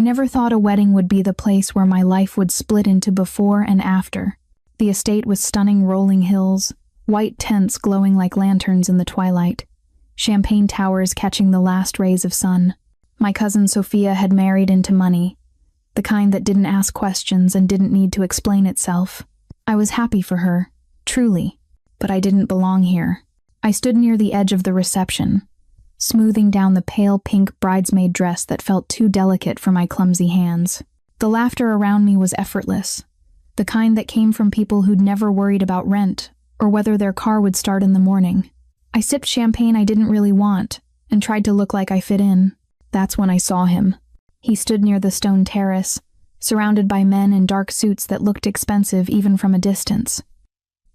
never thought a wedding would be the place where my life would split into before and after. The estate was stunning rolling hills, white tents glowing like lanterns in the twilight, champagne towers catching the last rays of sun. My cousin Sophia had married into money, the kind that didn't ask questions and didn't need to explain itself. I was happy for her, truly, but I didn't belong here. I stood near the edge of the reception, smoothing down the pale pink bridesmaid dress that felt too delicate for my clumsy hands. The laughter around me was effortless, the kind that came from people who'd never worried about rent or whether their car would start in the morning. I sipped champagne I didn't really want and tried to look like I fit in. That's when I saw him. He stood near the stone terrace, surrounded by men in dark suits that looked expensive even from a distance.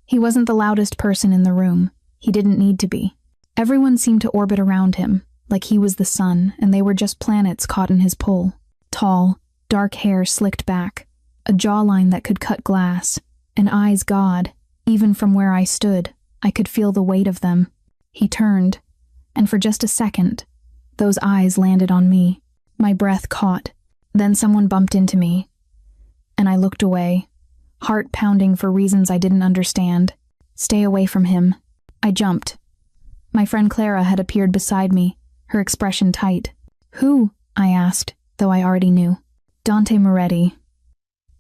He wasn't the loudest person in the room. He didn't need to be. Everyone seemed to orbit around him, like he was the sun and they were just planets caught in his pull. Tall, dark hair slicked back, a jawline that could cut glass, and eyes God. Even from where I stood, I could feel the weight of them. He turned, and for just a second, those eyes landed on me. My breath caught. Then someone bumped into me, and I looked away, heart pounding for reasons I didn't understand. Stay away from him. I jumped. My friend Clara had appeared beside me, her expression tight. Who? I asked, though I already knew. Dante Moretti.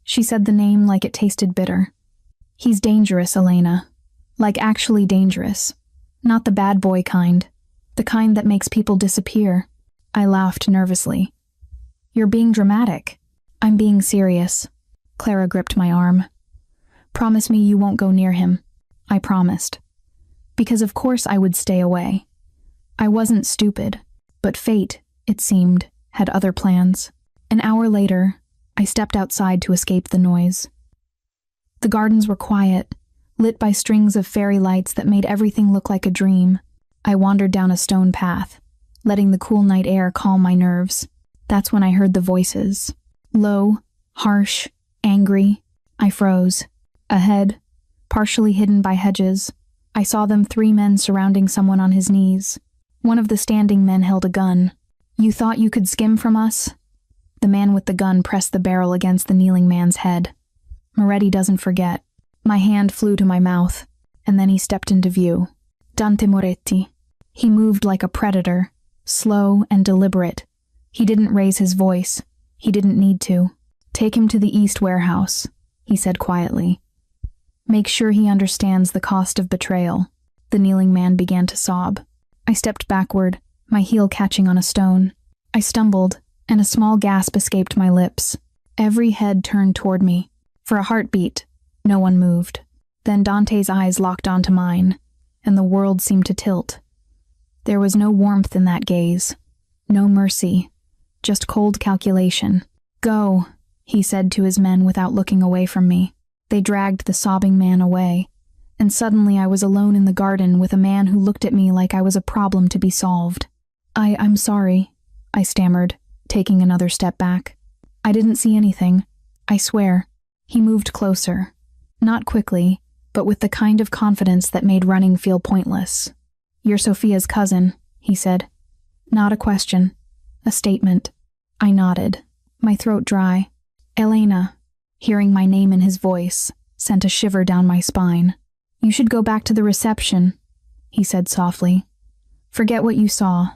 She said the name like it tasted bitter. He's dangerous, Elena. Like actually dangerous. Not the bad boy kind. The kind that makes people disappear. I laughed nervously. You're being dramatic. I'm being serious. Clara gripped my arm. Promise me you won't go near him. I promised. Because of course I would stay away. I wasn't stupid, but fate, it seemed, had other plans. An hour later, I stepped outside to escape the noise. The gardens were quiet, lit by strings of fairy lights that made everything look like a dream. I wandered down a stone path, letting the cool night air calm my nerves. That's when I heard the voices. Low, harsh, angry. I froze. Ahead, partially hidden by hedges, I saw them 3 men surrounding someone on his knees. One of the standing men held a gun. You thought you could skim from us? The man with the gun pressed the barrel against the kneeling man's head. Moretti doesn't forget. My hand flew to my mouth, and then he stepped into view. Dante Moretti. He moved like a predator, slow and deliberate. He didn't raise his voice. He didn't need to. Take him to the East Warehouse, he said quietly. Make sure he understands the cost of betrayal. The kneeling man began to sob. I stepped backward, my heel catching on a stone. I stumbled, and a small gasp escaped my lips. Every head turned toward me. For a heartbeat, no one moved. Then Dante's eyes locked onto mine, and the world seemed to tilt. There was no warmth in that gaze, no mercy, just cold calculation. Go, he said to his men without looking away from me. They dragged the sobbing man away, and suddenly I was alone in the garden with a man who looked at me like I was a problem to be solved. I'm sorry, I stammered, taking another step back. I didn't see anything, I swear. He moved closer, not quickly, but with the kind of confidence that made running feel pointless. You're Sophia's cousin, he said. Not a question, a statement. I nodded, my throat dry. Elena, hearing my name in his voice, sent a shiver down my spine. You should go back to the reception, he said softly. Forget what you saw.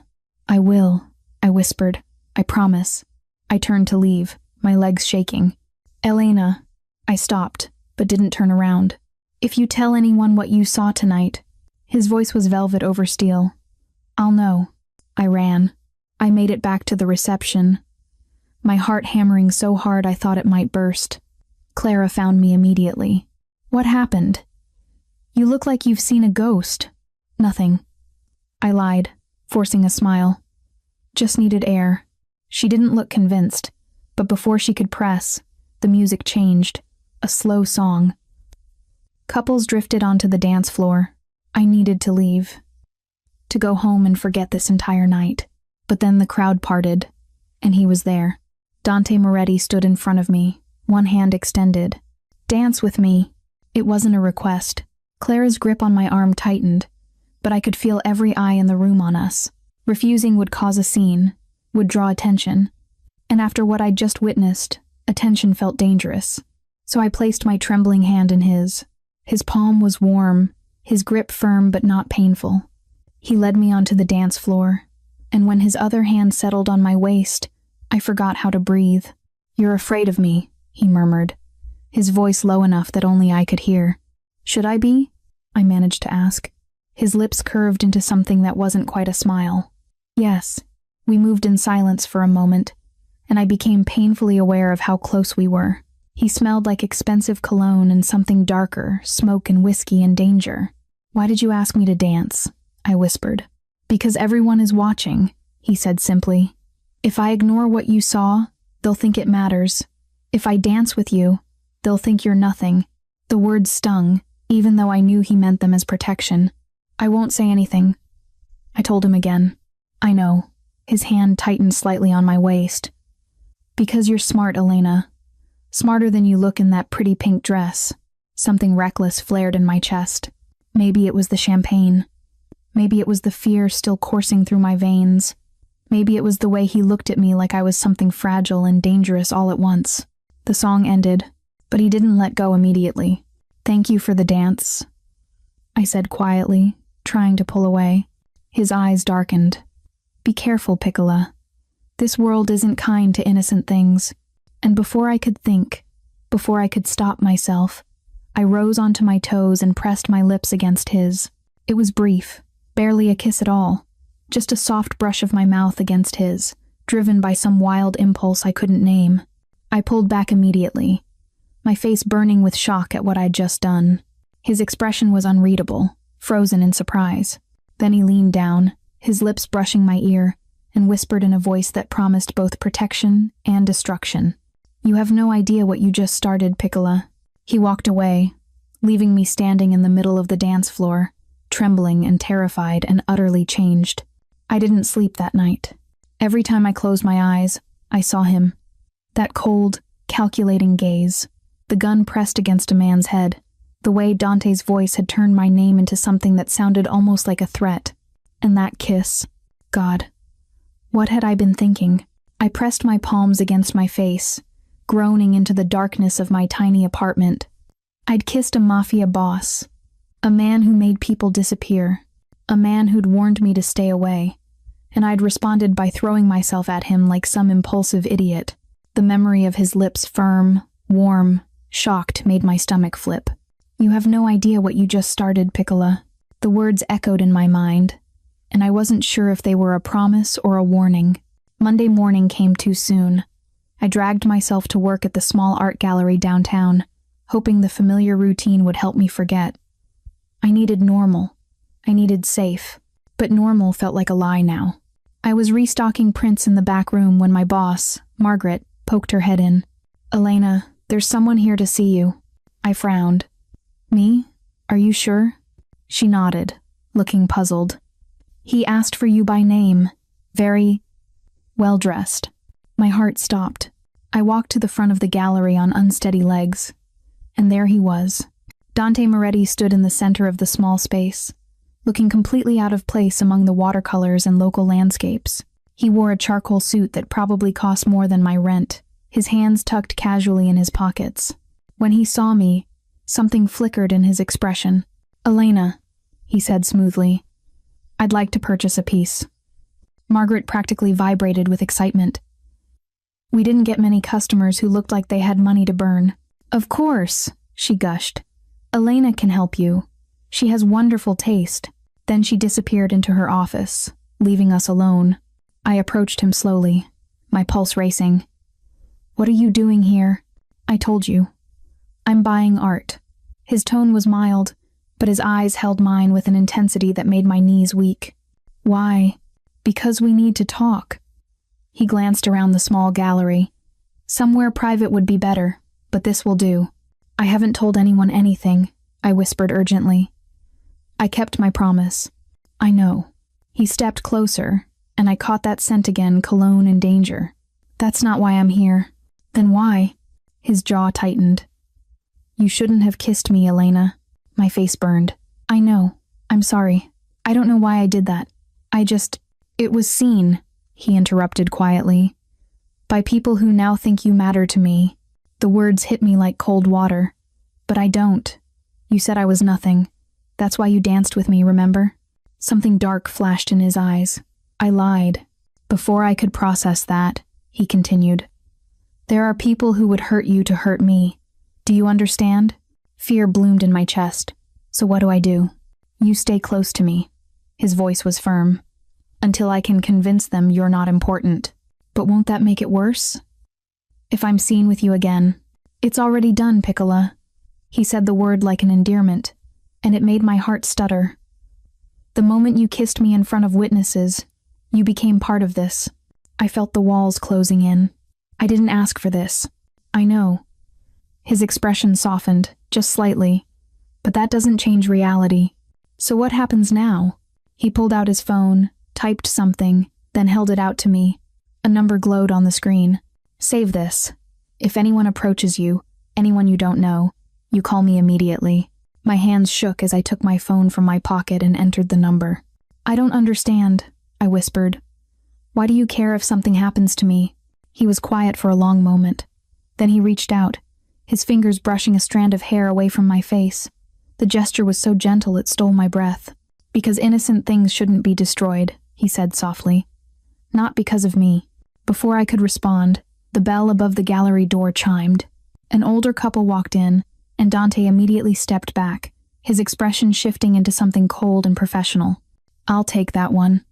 I will, I whispered. I promise. I turned to leave, my legs shaking. Elena, I stopped, but didn't turn around. If you tell anyone what you saw tonight, his voice was velvet over steel. I'll know. I ran. I made it back to the reception, my heart hammering so hard I thought it might burst. Clara found me immediately. What happened? You look like you've seen a ghost. Nothing. I lied, forcing a smile. Just needed air. She didn't look convinced, but before she could press, the music changed. A slow song. Couples drifted onto the dance floor. I needed to leave. To go home and forget this entire night. But then the crowd parted, and he was there. Dante Moretti stood in front of me, one hand extended. Dance with me. It wasn't a request. Clara's grip on my arm tightened, but I could feel every eye in the room on us. Refusing would cause a scene, would draw attention. And after what I'd just witnessed, attention felt dangerous. So I placed my trembling hand in his. His palm was warm, his grip firm but not painful. He led me onto the dance floor, and when his other hand settled on my waist, I forgot how to breathe. "You're afraid of me," he murmured, his voice low enough that only I could hear. "Should I be?" I managed to ask. His lips curved into something that wasn't quite a smile. "Yes." We moved in silence for a moment, and I became painfully aware of how close we were. He smelled like expensive cologne and something darker, smoke and whiskey and danger. "Why did you ask me to dance?" I whispered. "Because everyone is watching," he said simply. "If I ignore what you saw, they'll think it matters. If I dance with you, they'll think you're nothing." The words stung, even though I knew he meant them as protection. "I won't say anything," I told him again. "I know." His hand tightened slightly on my waist. "Because you're smart, Elena. Smarter than you look in that pretty pink dress." Something reckless flared in my chest. Maybe it was the champagne. Maybe it was the fear still coursing through my veins. Maybe it was the way he looked at me like I was something fragile and dangerous all at once. The song ended, but he didn't let go immediately. "Thank you for the dance," I said quietly, trying to pull away. His eyes darkened. "Be careful, Piccola. This world isn't kind to innocent things." And before I could think, before I could stop myself, I rose onto my toes and pressed my lips against his. It was brief, barely a kiss at all, just a soft brush of my mouth against his, driven by some wild impulse I couldn't name. I pulled back immediately, my face burning with shock at what I'd just done. His expression was unreadable, frozen in surprise. Then he leaned down, his lips brushing my ear, and whispered in a voice that promised both protection and destruction. "You have no idea what you just started, Piccola." He walked away, leaving me standing in the middle of the dance floor, trembling and terrified and utterly changed. I didn't sleep that night. Every time I closed my eyes, I saw him. That cold, calculating gaze, the gun pressed against a man's head, the way Dante's voice had turned my name into something that sounded almost like a threat. And that kiss. God, what had I been thinking? I pressed my palms against my face, groaning into the darkness of my tiny apartment. I'd kissed a Mafia boss, a man who made people disappear, a man who'd warned me to stay away, and I'd responded by throwing myself at him like some impulsive idiot. The memory of his lips firm, warm, shocked made my stomach flip. "You have no idea what you just started, Piccola." The words echoed in my mind, and I wasn't sure if they were a promise or a warning. Monday morning came too soon. I dragged myself to work at the small art gallery downtown, hoping the familiar routine would help me forget. I needed normal. I needed safe. But normal felt like a lie now. I was restocking prints in the back room when my boss, Margaret, poked her head in. "Elena, there's someone here to see you." I frowned. "Me? Are you sure?" She nodded, looking puzzled. "He asked for you by name. Very well-dressed." My heart stopped. I walked to the front of the gallery on unsteady legs. And there he was. Dante Moretti stood in the center of the small space, looking completely out of place among the watercolors and local landscapes. He wore a charcoal suit that probably cost more than my rent, his hands tucked casually in his pockets. When he saw me, something flickered in his expression. "Elena," he said smoothly, "I'd like to purchase a piece." Margaret practically vibrated with excitement. We didn't get many customers who looked like they had money to burn. "Of course," she gushed. "Elena can help you. She has wonderful taste." Then she disappeared into her office, leaving us alone. I approached him slowly, my pulse racing. "What are you doing here?" "I told you. I'm buying art." His tone was mild, but his eyes held mine with an intensity that made my knees weak. "Why?" "Because we need to talk." He glanced around the small gallery. "Somewhere private would be better, but this will do." "I haven't told anyone anything," I whispered urgently. I kept my promise. "I know." He stepped closer, and I caught that scent again, cologne and danger. "That's not why I'm here." "Then why?" His jaw tightened. "You shouldn't have kissed me, Elena." My face burned. "I know. I'm sorry. I don't know why I did that. It was seen," he interrupted quietly. By people who now think you matter to me. The words hit me like cold water. But I don't. You said I was nothing. That's why you danced with me, remember? Something dark flashed in his eyes. I lied. Before I could process that, he continued. There are people who would hurt you to hurt me. Do you understand? Fear bloomed in my chest. So what do? You stay close to me. His voice was firm. Until I can convince them you're not important. But won't that make it worse? If I'm seen with you again. It's already done, Piccola. He said the word like an endearment, and it made my heart stutter. The moment you kissed me in front of witnesses, you became part of this. I felt the walls closing in. I didn't ask for this. I know. His expression softened, just slightly. But that doesn't change reality. So what happens now? He pulled out his phone, typed something, then held it out to me. A number glowed on the screen. Save this. If anyone approaches you, anyone you don't know, you call me immediately. My hands shook as I took my phone from my pocket and entered the number. I don't understand, I whispered. Why do you care if something happens to me? He was quiet for a long moment. Then he reached out, his fingers brushing a strand of hair away from my face. The gesture was so gentle it stole my breath. Because innocent things shouldn't be destroyed, he said softly. Not because of me. Before I could respond, the bell above the gallery door chimed. An older couple walked in, and Dante immediately stepped back, his expression shifting into something cold and professional. I'll take that one,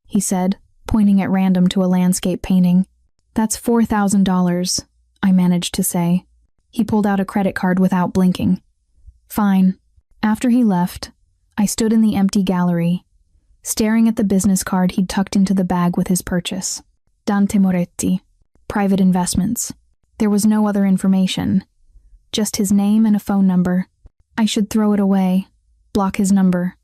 he said, pointing at random to a landscape painting. That's $4,000, I managed to say. He pulled out a credit card without blinking. Fine. After he left, I stood in the empty gallery, staring at the business card he'd tucked into the bag with his purchase. Dante Moretti, private investments. There was no other information. Just his name and a phone number. I should throw it away, block his number,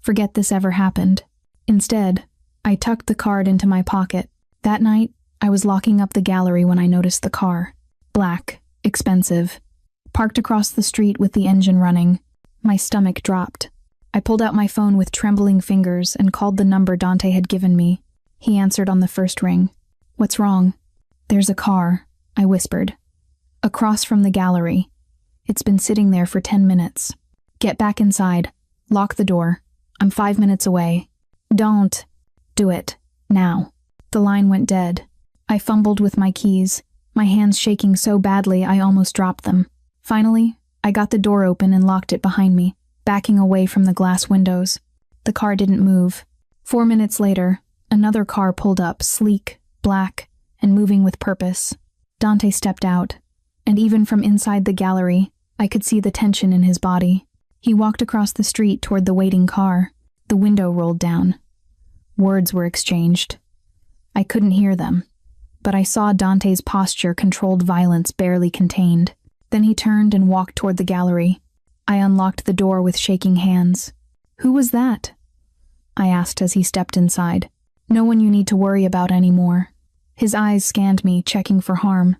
forget this ever happened. Instead, I tucked the card into my pocket. That night, I was locking up the gallery when I noticed the car. Black, expensive, parked across the street with the engine running. My stomach dropped. I pulled out my phone with trembling fingers and called the number Dante had given me. He answered on the first ring. What's wrong? There's a car, I whispered. Across from the gallery. It's been sitting there for 10 minutes. Get back inside. Lock the door. I'm 5 minutes away. Don't. Do it. Now. The line went dead. I fumbled with my keys, my hands shaking so badly I almost dropped them. Finally, I got the door open and locked it behind me, backing away from the glass windows. The car didn't move. 4 minutes later, another car pulled up, sleek, black, and moving with purpose. Dante stepped out, and even from inside the gallery, I could see the tension in his body. He walked across the street toward the waiting car. The window rolled down. Words were exchanged. I couldn't hear them, but I saw Dante's posture controlled violence barely contained. Then he turned and walked toward the gallery. I unlocked the door with shaking hands. Who was that? I asked as he stepped inside. No one you need to worry about anymore. His eyes scanned me, checking for harm.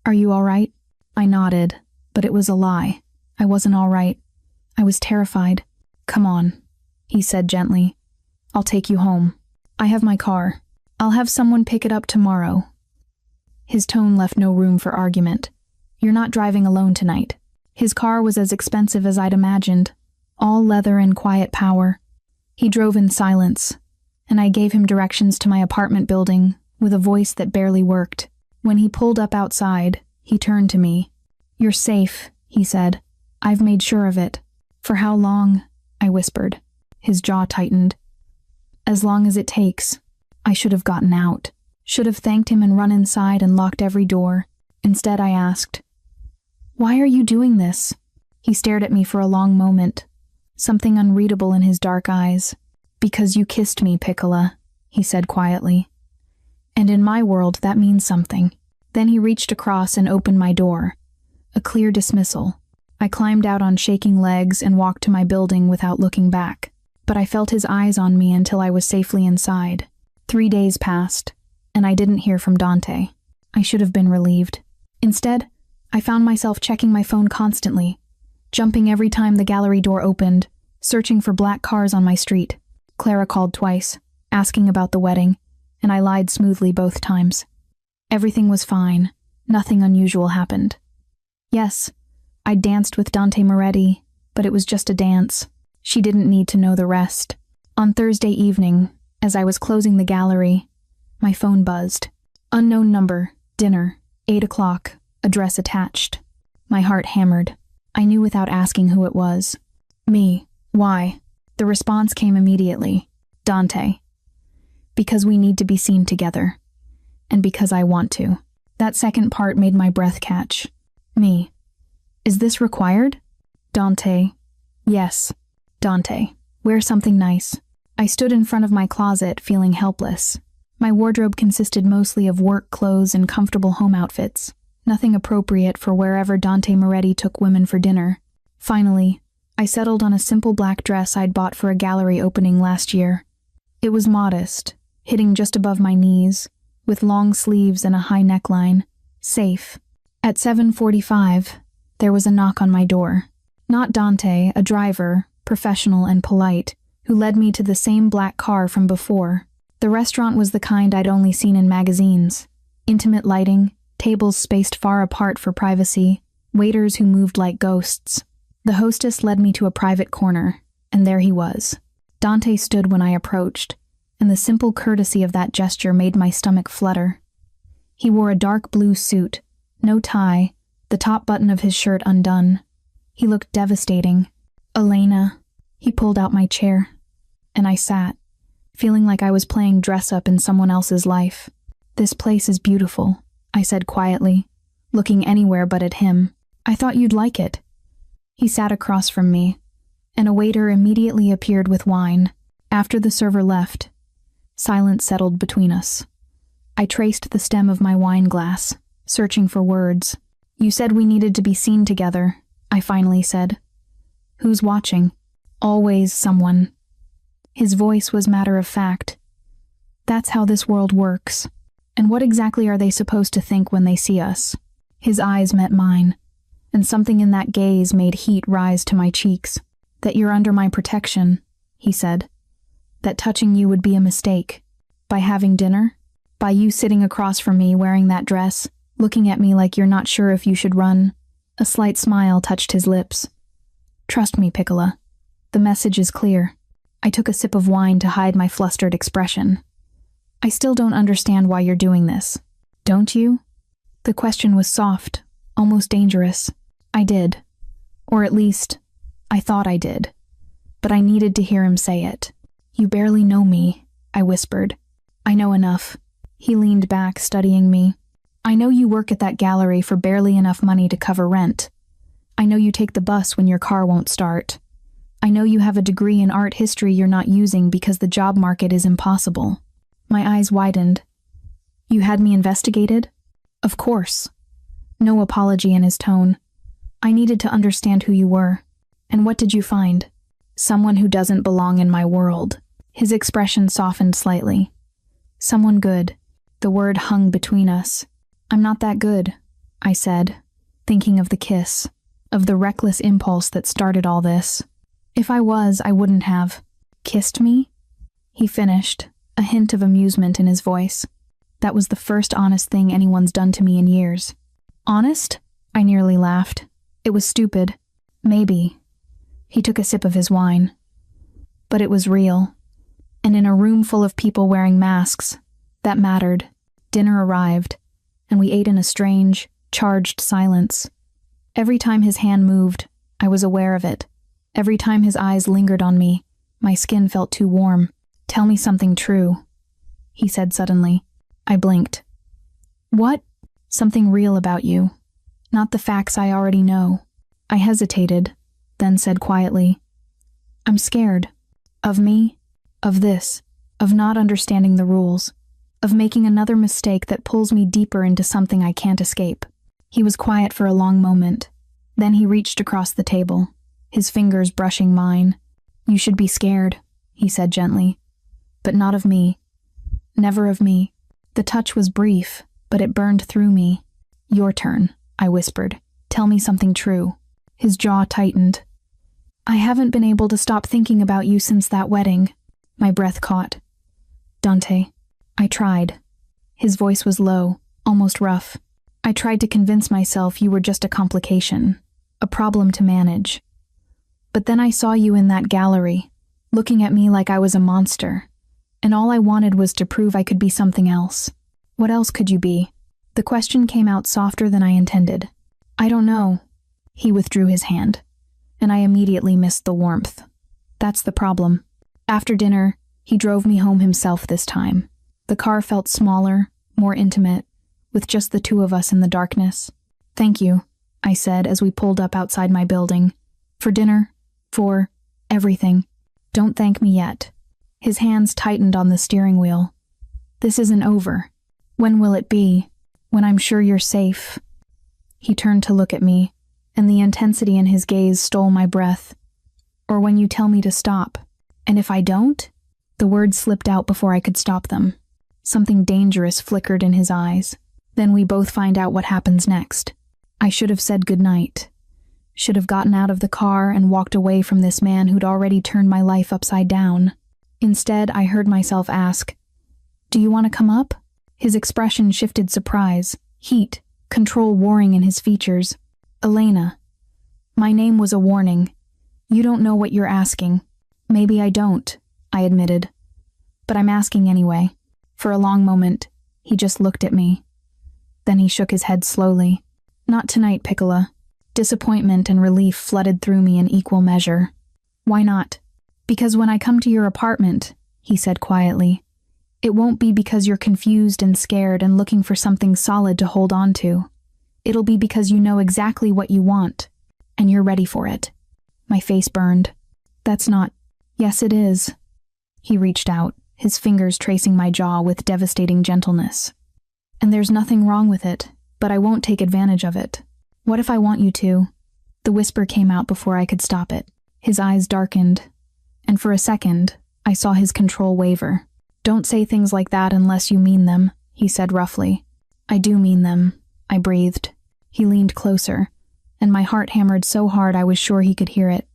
Are you all right? I nodded, but it was a lie. I wasn't all right. I was terrified. Come on, he said gently. I'll take you home. I have my car. I'll have someone pick it up tomorrow. His tone left no room for argument. You're not driving alone tonight. His car was as expensive as I'd imagined, all leather and quiet power. He drove in silence, and I gave him directions to my apartment building with a voice that barely worked. When he pulled up outside, he turned to me. You're safe, he said. I've made sure of it. For how long? I whispered. His jaw tightened. As long as it takes. I should have gotten out. Should have thanked him and run inside and locked every door. Instead, I asked, why are you doing this? He stared at me for a long moment, something unreadable in his dark eyes. Because you kissed me, Piccola, he said quietly. And in my world, that means something. Then he reached across and opened my door. A clear dismissal. I climbed out on shaking legs and walked to my building without looking back. But I felt his eyes on me until I was safely inside. 3 days passed, and I didn't hear from Dante. I should have been relieved. Instead, I found myself checking my phone constantly, jumping every time the gallery door opened, searching for black cars on my street. Clara called twice, asking about the wedding, and I lied smoothly both times. Everything was fine. Nothing unusual happened. Yes, I danced with Dante Moretti, but it was just a dance. She didn't need to know the rest. On Thursday evening, as I was closing the gallery, my phone buzzed. Unknown number, dinner, 8 o'clock, address attached. My heart hammered. I knew without asking who it was. Me. Why? The response came immediately. Dante. Because we need to be seen together. And because I want to. That second part made my breath catch. Me. Is this required? Dante. Yes. Dante. Wear something nice. I stood in front of my closet, feeling helpless. My wardrobe consisted mostly of work clothes and comfortable home outfits. Nothing appropriate for wherever Dante Moretti took women for dinner. Finally, I settled on a simple black dress I'd bought for a gallery opening last year. It was modest, hitting just above my knees, with long sleeves and a high neckline. Safe. At 7:45, there was a knock on my door. Not Dante, a driver, professional and polite, who led me to the same black car from before. The restaurant was the kind I'd only seen in magazines. Intimate lighting, tables spaced far apart for privacy, waiters who moved like ghosts. The hostess led me to a private corner, and there he was. Dante stood when I approached, and the simple courtesy of that gesture made my stomach flutter. He wore a dark blue suit, no tie, the top button of his shirt undone. He looked devastating. Elena. He pulled out my chair, and I sat, feeling like I was playing dress-up in someone else's life. This place is beautiful, I said quietly, looking anywhere but at him. I thought you'd like it. He sat across from me, and a waiter immediately appeared with wine. After the server left, silence settled between us. I traced the stem of my wine glass, searching for words. You said we needed to be seen together, I finally said. Who's watching? Always someone. His voice was matter of fact. That's how this world works. And what exactly are they supposed to think when they see us? His eyes met mine, and something in that gaze made heat rise to my cheeks. That you're under my protection, he said. That touching you would be a mistake. By having dinner? By you sitting across from me wearing that dress, looking at me like you're not sure if you should run. A slight smile touched his lips. Trust me, Piccola. The message is clear. I took a sip of wine to hide my flustered expression. I still don't understand why you're doing this. Don't you? The question was soft, almost dangerous. I did. Or at least, I thought I did. But I needed to hear him say it. You barely know me, I whispered. I know enough. He leaned back, studying me. I know you work at that gallery for barely enough money to cover rent. I know you take the bus when your car won't start. I know you have a degree in art history you're not using because the job market is impossible. My eyes widened. You had me investigated? Of course. No apology in his tone. I needed to understand who you were. And what did you find? Someone who doesn't belong in my world. His expression softened slightly. Someone good. The word hung between us. I'm not that good, I said, thinking of the kiss, of the reckless impulse that started all this. If I was, I wouldn't have. Kissed me? He finished, a hint of amusement in his voice. That was the first honest thing anyone's done to me in years. Honest? I nearly laughed. It was stupid. Maybe. He took a sip of his wine. But it was real. And in a room full of people wearing masks, that mattered. Dinner arrived, and we ate in a strange, charged silence. Every time his hand moved, I was aware of it. Every time his eyes lingered on me, my skin felt too warm. Tell me something true, he said suddenly. I blinked. What? Something real about you. Not the facts I already know. I hesitated, then said quietly, I'm scared. Of me, of this, of not understanding the rules, of making another mistake that pulls me deeper into something I can't escape. He was quiet for a long moment. Then he reached across the table, his fingers brushing mine. You should be scared, he said gently. But not of me. Never of me. The touch was brief, but it burned through me. Your turn, I whispered. Tell me something true. His jaw tightened. I haven't been able to stop thinking about you since that wedding. My breath caught. Dante. I tried. His voice was low, almost rough. I tried to convince myself you were just a complication, a problem to manage. But then I saw you in that gallery, looking at me like I was a monster, and all I wanted was to prove I could be something else. What else could you be? The question came out softer than I intended. I don't know. He withdrew his hand, and I immediately missed the warmth. That's the problem. After dinner, he drove me home himself this time. The car felt smaller, more intimate, with just the two of us in the darkness. Thank you, I said as we pulled up outside my building. For dinner, for everything. Don't thank me yet. His hands tightened on the steering wheel. This isn't over. When will it be? When I'm sure you're safe. He turned to look at me, and the intensity in his gaze stole my breath. Or when you tell me to stop. And if I don't? The words slipped out before I could stop them. Something dangerous flickered in his eyes. Then we both find out what happens next. I should have said goodnight. Should have gotten out of the car and walked away from this man who'd already turned my life upside down. Instead, I heard myself ask, "Do you want to come up?" His expression shifted surprise, heat, control warring in his features. Elena. My name was a warning. You don't know what you're asking. Maybe I don't, I admitted. But I'm asking anyway. For a long moment, he just looked at me. Then he shook his head slowly. Not tonight, Piccola. Disappointment and relief flooded through me in equal measure. Why not? Because when I come to your apartment, he said quietly, it won't be because you're confused and scared and looking for something solid to hold on to. It'll be because you know exactly what you want, and you're ready for it. My face burned. That's not... Yes, it is. He reached out, his fingers tracing my jaw with devastating gentleness. And there's nothing wrong with it, but I won't take advantage of it. What if I want you to? The whisper came out before I could stop it. His eyes darkened, and for a second, I saw his control waver. Don't say things like that unless you mean them, he said roughly. I do mean them, I breathed. He leaned closer, and my heart hammered so hard I was sure he could hear it.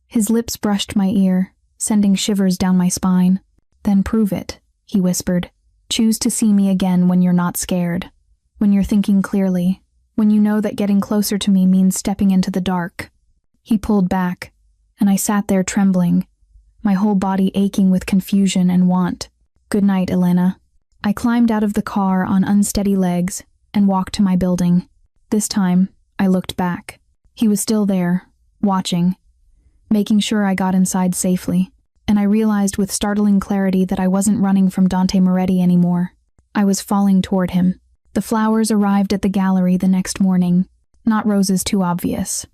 His lips brushed my ear, sending shivers down my spine. Then prove it, he whispered. Choose to see me again when you're not scared, when you're thinking clearly, when you know that getting closer to me means stepping into the dark. He pulled back, and I sat there trembling, my whole body aching with confusion and want. Good night, Elena. I climbed out of the car on unsteady legs and walked to my building. This time, I looked back. He was still there, watching, making sure I got inside safely, and I realized with startling clarity that I wasn't running from Dante Moretti anymore. I was falling toward him. The flowers arrived at the gallery the next morning, not roses too obvious.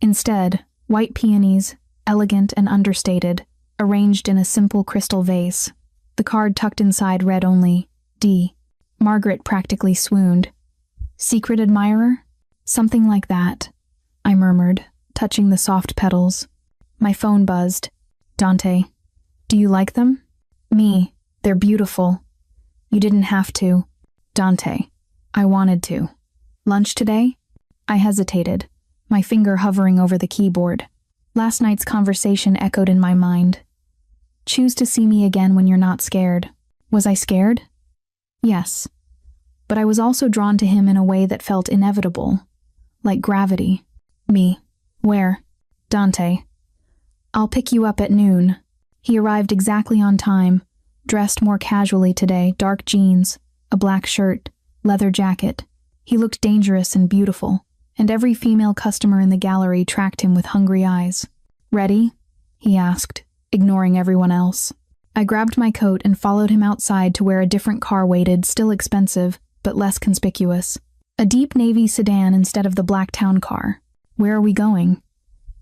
Instead, white peonies, elegant and understated, arranged in a simple crystal vase. The card tucked inside read only, D. Margaret practically swooned. Secret admirer? Something like that, I murmured, touching the soft petals. My phone buzzed. Dante, do you like them? Me, they're beautiful. You didn't have to. Dante, I wanted to. Lunch today? I hesitated, my finger hovering over the keyboard. Last night's conversation echoed in my mind. Choose to see me again when you're not scared. Was I scared? Yes. But I was also drawn to him in a way that felt inevitable, like gravity. Me. Where? Dante. I'll pick you up at noon. He arrived exactly on time, dressed more casually today, dark jeans, a black shirt, leather jacket. He looked dangerous and beautiful, and every female customer in the gallery tracked him with hungry eyes. Ready? He asked, ignoring everyone else. I grabbed my coat and followed him outside to where a different car waited, still expensive, but less conspicuous. A deep navy sedan instead of the black town car. Where are we going?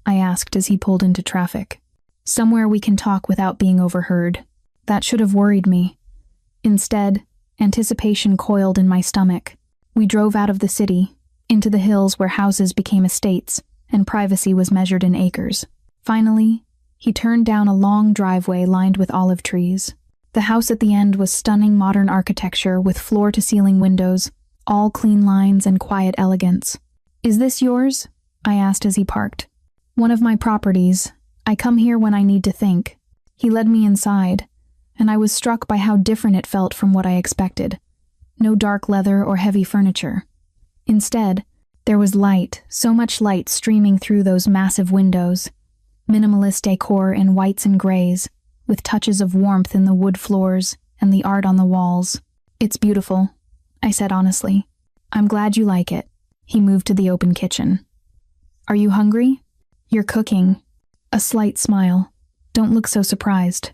I asked as he pulled into traffic. Somewhere we can talk without being overheard. That should have worried me. Instead, anticipation coiled in my stomach. We drove out of the city, into the hills where houses became estates, and privacy was measured in acres. Finally, he turned down a long driveway lined with olive trees. The house at the end was stunning modern architecture with floor-to-ceiling windows, all clean lines and quiet elegance. Is this yours? I asked as he parked. One of my properties. I come here when I need to think. He led me inside, and I was struck by how different it felt from what I expected. No dark leather or heavy furniture. Instead, there was light, so much light streaming through those massive windows. Minimalist decor in whites and grays, with touches of warmth in the wood floors and the art on the walls. "It's beautiful," I said honestly. "I'm glad you like it." He moved to the open kitchen. "Are you hungry?" "You're cooking." A slight smile. "Don't look so surprised.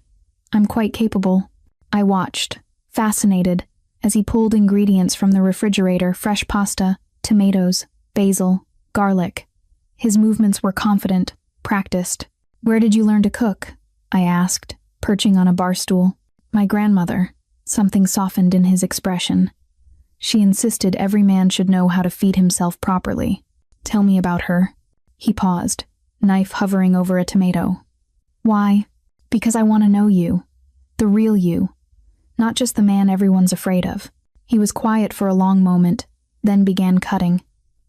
I'm quite capable." I watched, fascinated, as he pulled ingredients from the refrigerator: fresh pasta, tomatoes, basil, garlic. His movements were confident, practiced. "Where did you learn to cook?" I asked, perching on a bar stool. "My grandmother." Something softened in his expression. "She insisted every man should know how to feed himself properly." "Tell me about her." He paused, knife hovering over a tomato. "Why?" "Because I want to know you. The real you. Not just the man everyone's afraid of." He was quiet for a long moment, then began cutting.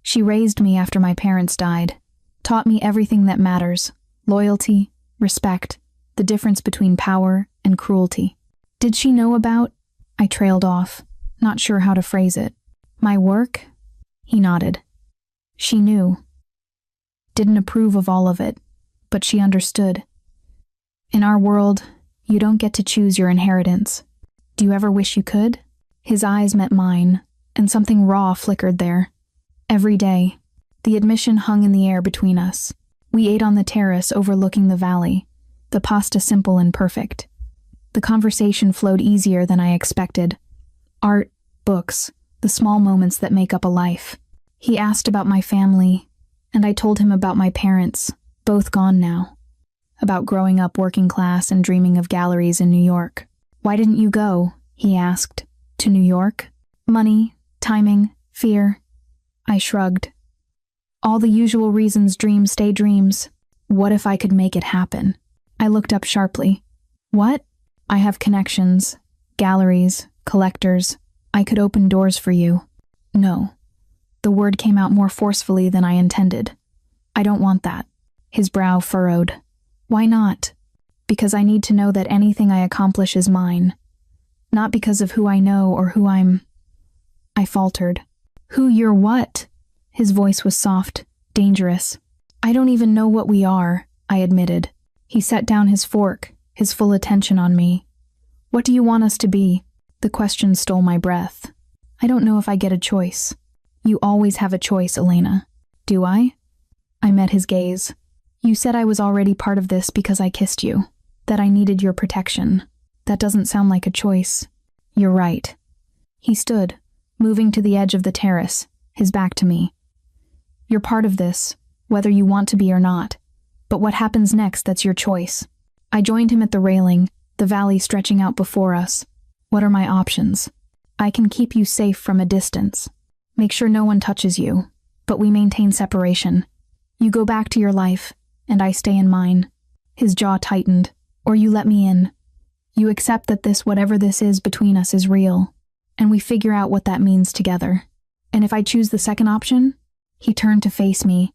"She raised me after my parents died. Taught me everything that matters: loyalty, respect, the difference between power and cruelty." "Did she know about—" I trailed off, not sure how to phrase it. "My work?" He nodded. "She knew. Didn't approve of all of it, but she understood. In our world, you don't get to choose your inheritance. Do you ever wish you could?" His eyes met mine, and something raw flickered there. Every day, the admission hung in the air between us. We ate on the terrace overlooking the valley, the pasta simple and perfect. The conversation flowed easier than I expected. Art, books, the small moments that make up a life. He asked about my family, and I told him about my parents, both gone now. About growing up working class and dreaming of galleries in New York. "Why didn't you go?" he asked. "To New York?" "Money, timing, fear." I shrugged. "All the usual reasons dreams stay dreams. What if I could make it happen?" I looked up sharply. "What?" "I have connections, galleries, collectors. I could open doors for you." "No." The word came out more forcefully than I intended. "I don't want that." His brow furrowed. "Why not?" "Because I need to know that anything I accomplish is mine. Not because of who I know or who I'm—" I faltered. "Who you're what?" His voice was soft, dangerous. "I don't even know what we are," I admitted. He set down his fork, his full attention on me. "What do you want us to be?" The question stole my breath. "I don't know if I get a choice." "You always have a choice, Elena." "Do I?" I met his gaze. "You said I was already part of this because I kissed you. That I needed your protection. That doesn't sound like a choice." "You're right." He stood, moving to the edge of the terrace, his back to me. "You're part of this, whether you want to be or not. But what happens next, that's your choice." I joined him at the railing, the valley stretching out before us. "What are my options?" "I can keep you safe from a distance. Make sure no one touches you, but we maintain separation. You go back to your life, and I stay in mine." His jaw tightened. "Or you let me in. You accept that this, whatever this is between us, is real, and we figure out what that means together. And if I choose the second option?" He turned to face me,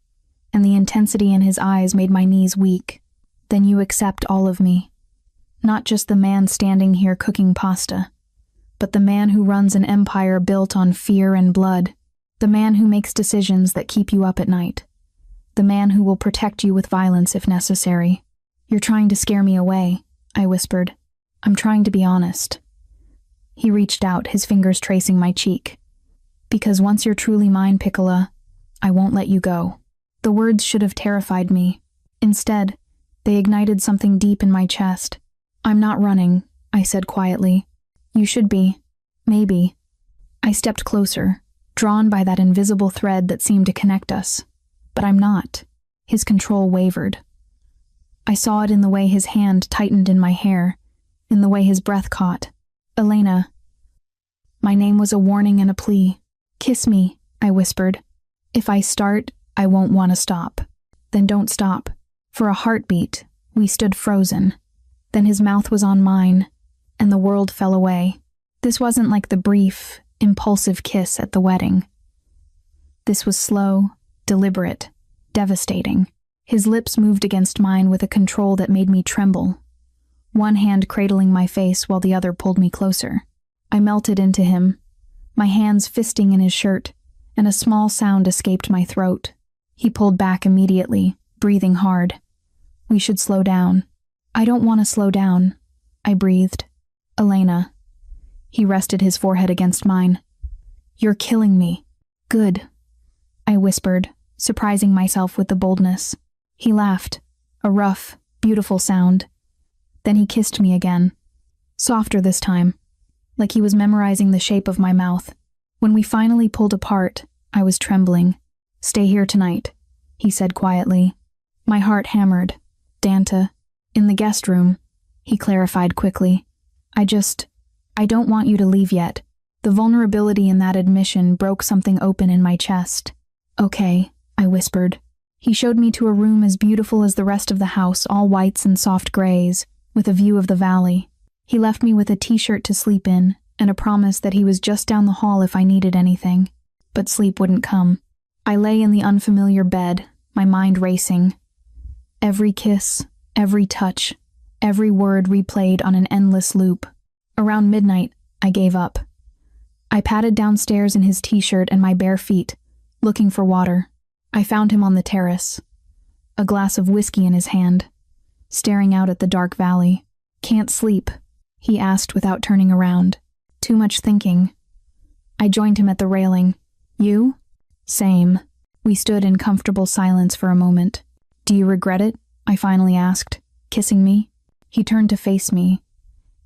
and the intensity in his eyes made my knees weak. "Then you accept all of me. Not just the man standing here cooking pasta, but the man who runs an empire built on fear and blood. The man who makes decisions that keep you up at night. The man who will protect you with violence if necessary." "You're trying to scare me away," I whispered. "I'm trying to be honest." He reached out, his fingers tracing my cheek. "Because once you're truly mine, Piccola, I won't let you go." The words should have terrified me. Instead, they ignited something deep in my chest. "I'm not running," I said quietly. "You should be. Maybe." I stepped closer, drawn by that invisible thread that seemed to connect us. But I'm not. His control wavered. I saw it in the way his hand tightened in my hair, in the way his breath caught. "Elena." My name was a warning and a plea. "Kiss me," I whispered. "If I start, I won't want to stop." "Then don't stop." For a heartbeat, we stood frozen. Then his mouth was on mine, and the world fell away. This wasn't like the brief, impulsive kiss at the wedding. This was slow, deliberate, devastating. His lips moved against mine with a control that made me tremble. One hand cradling my face while the other pulled me closer. I melted into him, my hands fisting in his shirt, and a small sound escaped my throat. He pulled back immediately, breathing hard. We should slow down. I don't want to slow down, I breathed. Elena. He rested his forehead against mine. You're killing me. Good, I whispered, surprising myself with the boldness. He laughed, a rough, beautiful sound. Then he kissed me again, softer this time, like he was memorizing the shape of my mouth. When we finally pulled apart, I was trembling. Stay here tonight, he said quietly. My heart hammered. Danta, in the guest room, he clarified quickly. I don't want you to leave yet. The vulnerability in that admission broke something open in my chest. Okay, I whispered. He showed me to a room as beautiful as the rest of the house, all whites and soft grays, with a view of the valley. He left me with a t-shirt to sleep in, and a promise that he was just down the hall if I needed anything. But sleep wouldn't come. I lay in the unfamiliar bed, my mind racing. Every kiss, every touch, every word replayed on an endless loop. Around midnight, I gave up. I padded downstairs in his t-shirt and my bare feet, looking for water. I found him on the terrace, a glass of whiskey in his hand, staring out at the dark valley. Can't sleep, he asked without turning around. Too much thinking. I joined him at the railing. You? Same. We stood in comfortable silence for a moment. Do you regret it? I finally asked, kissing me. He turned to face me,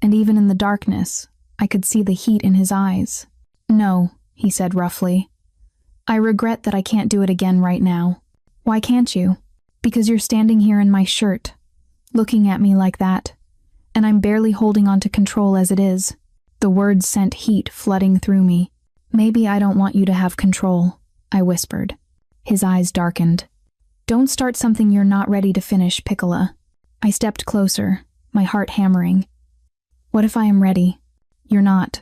and even in the darkness, I could see the heat in his eyes. No, he said roughly. I regret that I can't do it again right now. Why can't you? Because you're standing here in my shirt, looking at me like that, and I'm barely holding on to control as it is. The words sent heat flooding through me. Maybe I don't want you to have control, I whispered. His eyes darkened. Don't start something you're not ready to finish, Piccola. I stepped closer, my heart hammering. What if I am ready? You're not.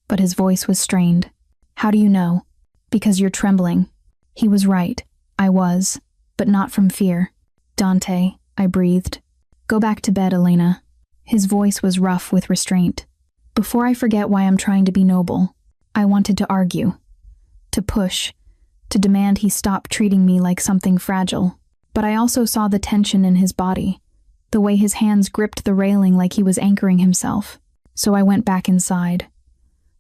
But his voice was strained. How do you know? Because you're trembling. He was right. I was, but not from fear. Dante, I breathed. Go back to bed, Elena. His voice was rough with restraint. Before I forget why I'm trying to be noble, I wanted to argue, to push, to demand he stop treating me like something fragile. But I also saw the tension in his body, the way his hands gripped the railing like he was anchoring himself. So I went back inside,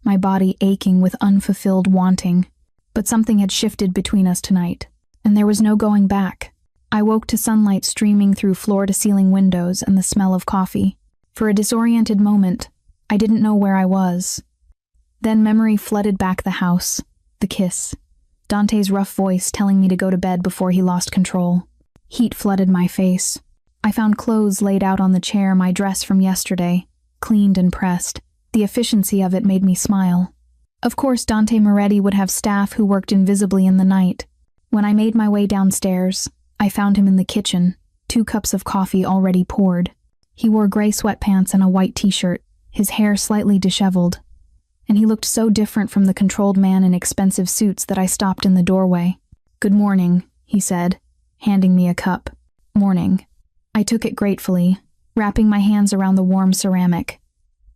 my body aching with unfulfilled wanting. But something had shifted between us tonight, and there was no going back. I woke to sunlight streaming through floor-to-ceiling windows and the smell of coffee. For a disoriented moment, I didn't know where I was. Then memory flooded back the house, the kiss, Dante's rough voice telling me to go to bed before he lost control. Heat flooded my face. I found clothes laid out on the chair, my dress from yesterday, cleaned and pressed. The efficiency of it made me smile. Of course, Dante Moretti would have staff who worked invisibly in the night. When I made my way downstairs, I found him in the kitchen, 2 cups of coffee already poured. He wore gray sweatpants and a white t-shirt, his hair slightly disheveled, and he looked so different from the controlled man in expensive suits that I stopped in the doorway. Good morning, he said, handing me a cup. Morning. I took it gratefully, wrapping my hands around the warm ceramic.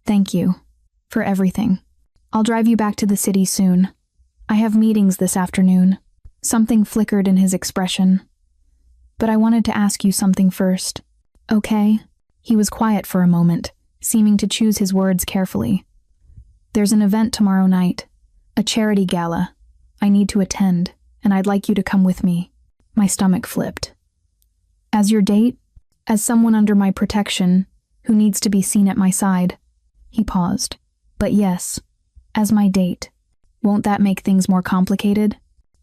Thank you. For everything. I'll drive you back to the city soon. I have meetings this afternoon. Something flickered in his expression. But I wanted to ask you something first. Okay? He was quiet for a moment, seeming to choose his words carefully. There's an event tomorrow night. A charity gala. I need to attend, and I'd like you to come with me. My stomach flipped. As your date? As someone under my protection, who needs to be seen at my side. He paused. But yes, as my date. Won't that make things more complicated?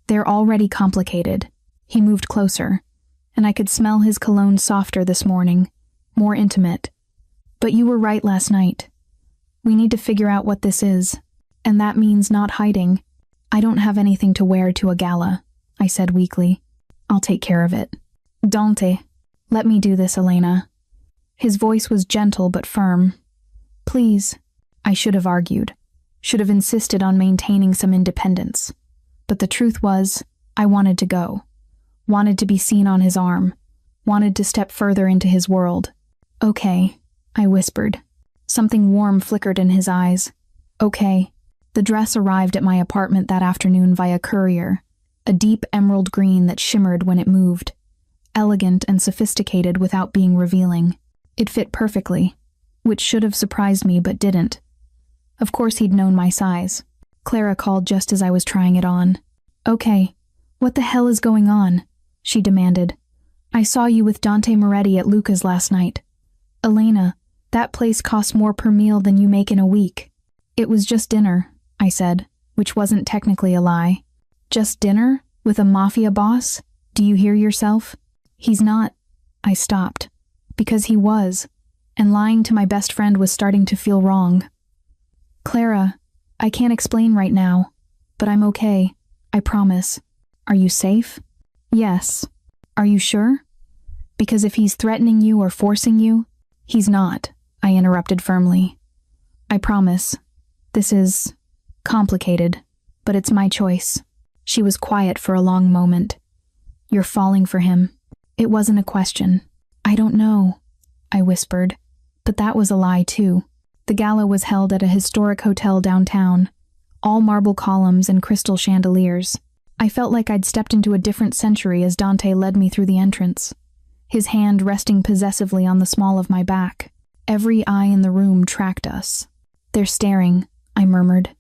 They're already complicated. He moved closer, and I could smell his cologne softer this morning, more intimate. But you were right last night. We need to figure out what this is, and that means not hiding. I don't have anything to wear to a gala, I said weakly. I'll take care of it. Dante, let me do this, Elena. His voice was gentle but firm. Please. I should have argued, should have insisted on maintaining some independence. But the truth was, I wanted to go, wanted to be seen on his arm, wanted to step further into his world. Okay, I whispered. Something warm flickered in his eyes. Okay, The dress arrived at my apartment that afternoon via courier, a deep emerald green that shimmered when it moved, elegant and sophisticated without being revealing. It fit perfectly, which should have surprised me but didn't. Of course he'd known my size. Clara called just as I was trying it on. "Okay, what the hell is going on?" she demanded. "I saw you with Dante Moretti at Luca's last night. Elena, that place costs more per meal than you make in a week." "It was just dinner," I said, which wasn't technically a lie. "Just dinner? With a Mafia boss? Do you hear yourself?" "He's not." I stopped. Because he was, and lying to my best friend was starting to feel wrong. "Clara, I can't explain right now, but I'm okay, I promise. Are you safe?" "Yes." "Are you sure? Because if he's threatening you or forcing you—" "He's not," I interrupted firmly. "I promise. This is complicated, but it's my choice." She was quiet for a long moment. "You're falling for him." It wasn't a question. "I don't know," I whispered, but that was a lie too. The gala was held at a historic hotel downtown, all marble columns and crystal chandeliers. I felt like I'd stepped into a different century as Dante led me through the entrance, his hand resting possessively on the small of my back. Every eye in the room tracked us. "They're staring," I murmured.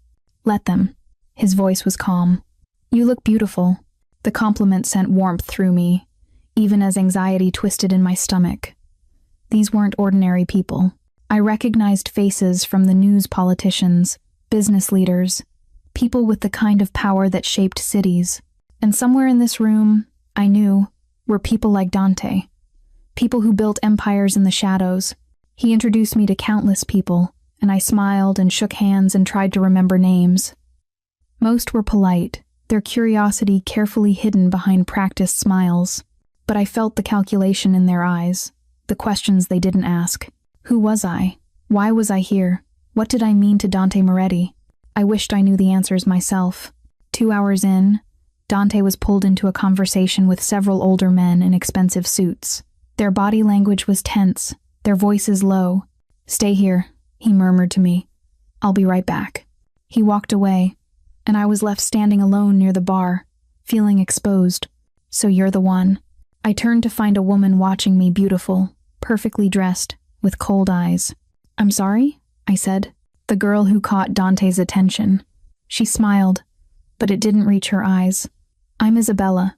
"Let them." His voice was calm. "You look beautiful." The compliment sent warmth through me, even as anxiety twisted in my stomach. These weren't ordinary people. I recognized faces from the news, politicians, business leaders, people with the kind of power that shaped cities. And somewhere in this room, I knew, were people like Dante. People who built empires in the shadows. He introduced me to countless people, and I smiled and shook hands and tried to remember names. Most were polite, their curiosity carefully hidden behind practiced smiles. But I felt the calculation in their eyes, the questions they didn't ask. Who was I? Why was I here? What did I mean to Dante Moretti? I wished I knew the answers myself. 2 hours in, Dante was pulled into a conversation with several older men in expensive suits. Their body language was tense, their voices low. "Stay here," he murmured to me. "I'll be right back." He walked away, and I was left standing alone near the bar, feeling exposed. "So you're the one." I turned to find a woman watching me, beautiful, perfectly dressed, with cold eyes. "I'm sorry?" I said. The girl who caught Dante's attention. She smiled, but it didn't reach her eyes. "I'm Isabella,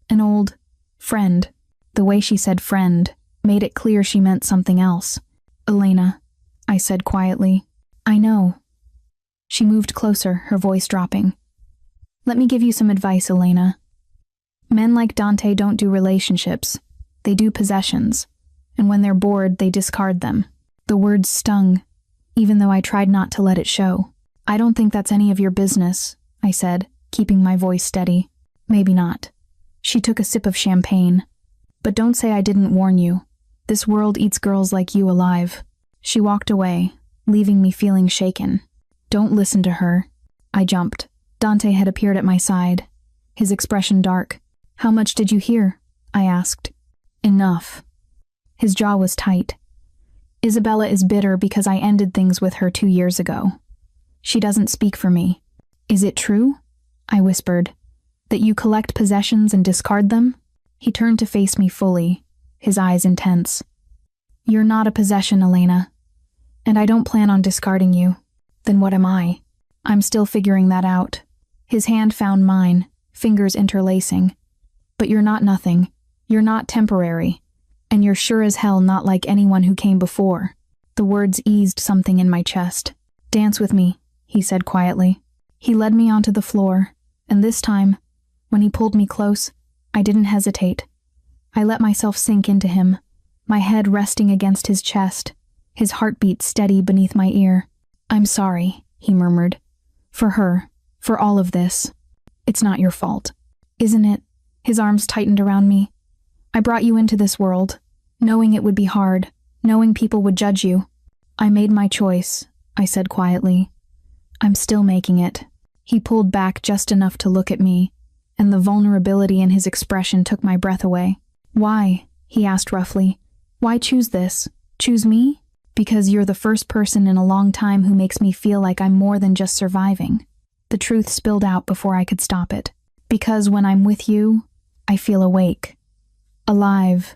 an old friend." The way she said friend made it clear she meant something else. "Elena," I said quietly. "I know." She moved closer, her voice dropping. "Let me give you some advice, Elena. Men like Dante don't do relationships. They do possessions. And when they're bored, they discard them." The words stung, even though I tried not to let it show. "I don't think that's any of your business," I said, keeping my voice steady. "Maybe not." She took a sip of champagne. "But don't say I didn't warn you. This world eats girls like you alive." She walked away, leaving me feeling shaken. "Don't listen to her." I jumped. Dante had appeared at my side, his expression dark. "How much did you hear?" I asked. "Enough." His jaw was tight. "Isabella is bitter because I ended things with her 2 years ago. She doesn't speak for me." "Is it true?" I whispered. "That you collect possessions and discard them?" He turned to face me fully, his eyes intense. "You're not a possession, Elena. And I don't plan on discarding you." "Then what am I?" "I'm still figuring that out." His hand found mine, fingers interlacing. "But you're not nothing. You're not temporary. And you're sure as hell not like anyone who came before." The words eased something in my chest. "Dance with me," he said quietly. He led me onto the floor, and this time, when he pulled me close, I didn't hesitate. I let myself sink into him, my head resting against his chest, his heartbeat steady beneath my ear. "I'm sorry," he murmured. "For her, for all of this. It's not your fault." "Isn't it?" His arms tightened around me. "I brought you into this world, knowing it would be hard, knowing people would judge you. I made my choice," I said quietly. "I'm still making it." He pulled back just enough to look at me, and the vulnerability in his expression took my breath away. "Why?" he asked roughly. "Why choose this? Choose me?" Because you're the first person in a long time who makes me feel like I'm more than just surviving. The truth spilled out before I could stop it. Because when I'm with you, I feel awake. Alive.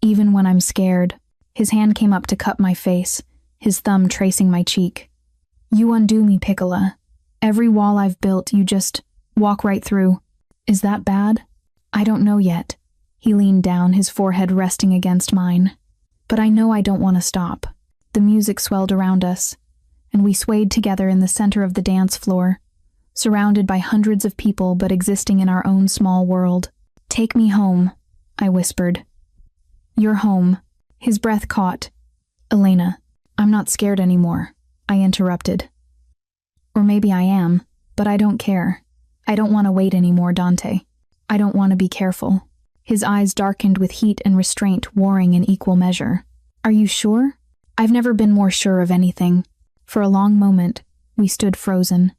Even when I'm scared. His hand came up to cup my face, his thumb tracing my cheek. You undo me, Piccola. Every wall I've built, you just walk right through. Is that bad? I don't know yet. He leaned down, his forehead resting against mine. But I know I don't want to stop. The music swelled around us, and we swayed together in the center of the dance floor, surrounded by hundreds of people but existing in our own small world. Take me home, I whispered. You're home. His breath caught. Elena, I'm not scared anymore, I interrupted. Or maybe I am, but I don't care. I don't want to wait anymore, Dante. I don't want to be careful. His eyes darkened with heat and restraint warring in equal measure. Are you sure? I've never been more sure of anything. For a long moment, we stood frozen.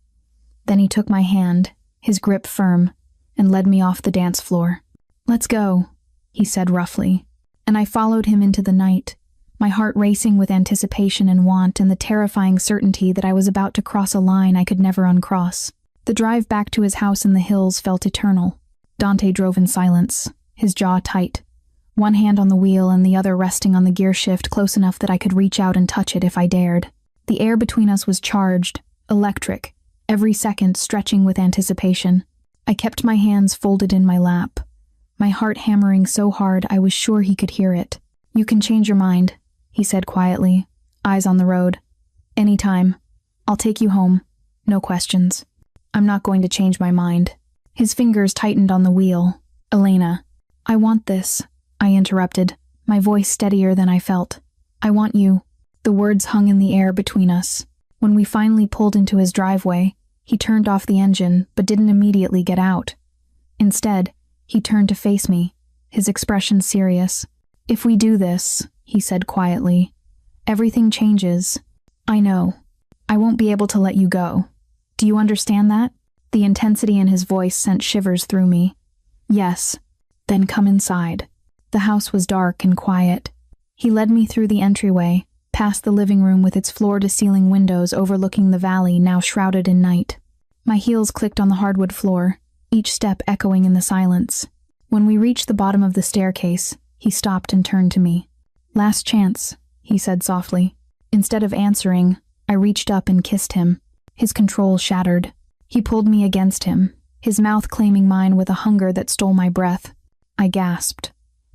Then he took my hand, his grip firm, and led me off the dance floor. Let's go, he said roughly, and I followed him into the night, my heart racing with anticipation and want and the terrifying certainty that I was about to cross a line I could never uncross. The drive back to his house in the hills felt eternal. Dante drove in silence, his jaw tight, one hand on the wheel and the other resting on the gear shift close enough that I could reach out and touch it if I dared. The air between us was charged, electric, every second stretching with anticipation. I kept my hands folded in my lap, my heart hammering so hard I was sure he could hear it. You can change your mind, he said quietly, eyes on the road. Anytime. I'll take you home. No questions. I'm not going to change my mind. His fingers tightened on the wheel. Elena, I want this, I interrupted, my voice steadier than I felt. I want you. The words hung in the air between us. When we finally pulled into his driveway, he turned off the engine but didn't immediately get out. Instead, he turned to face me, his expression serious. If we do this, he said quietly, everything changes. I know. I won't be able to let you go. Do you understand that? The intensity in his voice sent shivers through me. Yes. Then come inside. The house was dark and quiet. He led me through the entryway, past the living room with its floor-to-ceiling windows overlooking the valley now shrouded in night. My heels clicked on the hardwood floor, each step echoing in the silence. When we reached the bottom of the staircase, he stopped and turned to me. Last chance, he said softly. Instead of answering, I reached up and kissed him. His control shattered. He pulled me against him, his mouth claiming mine with a hunger that stole my breath. I gasped,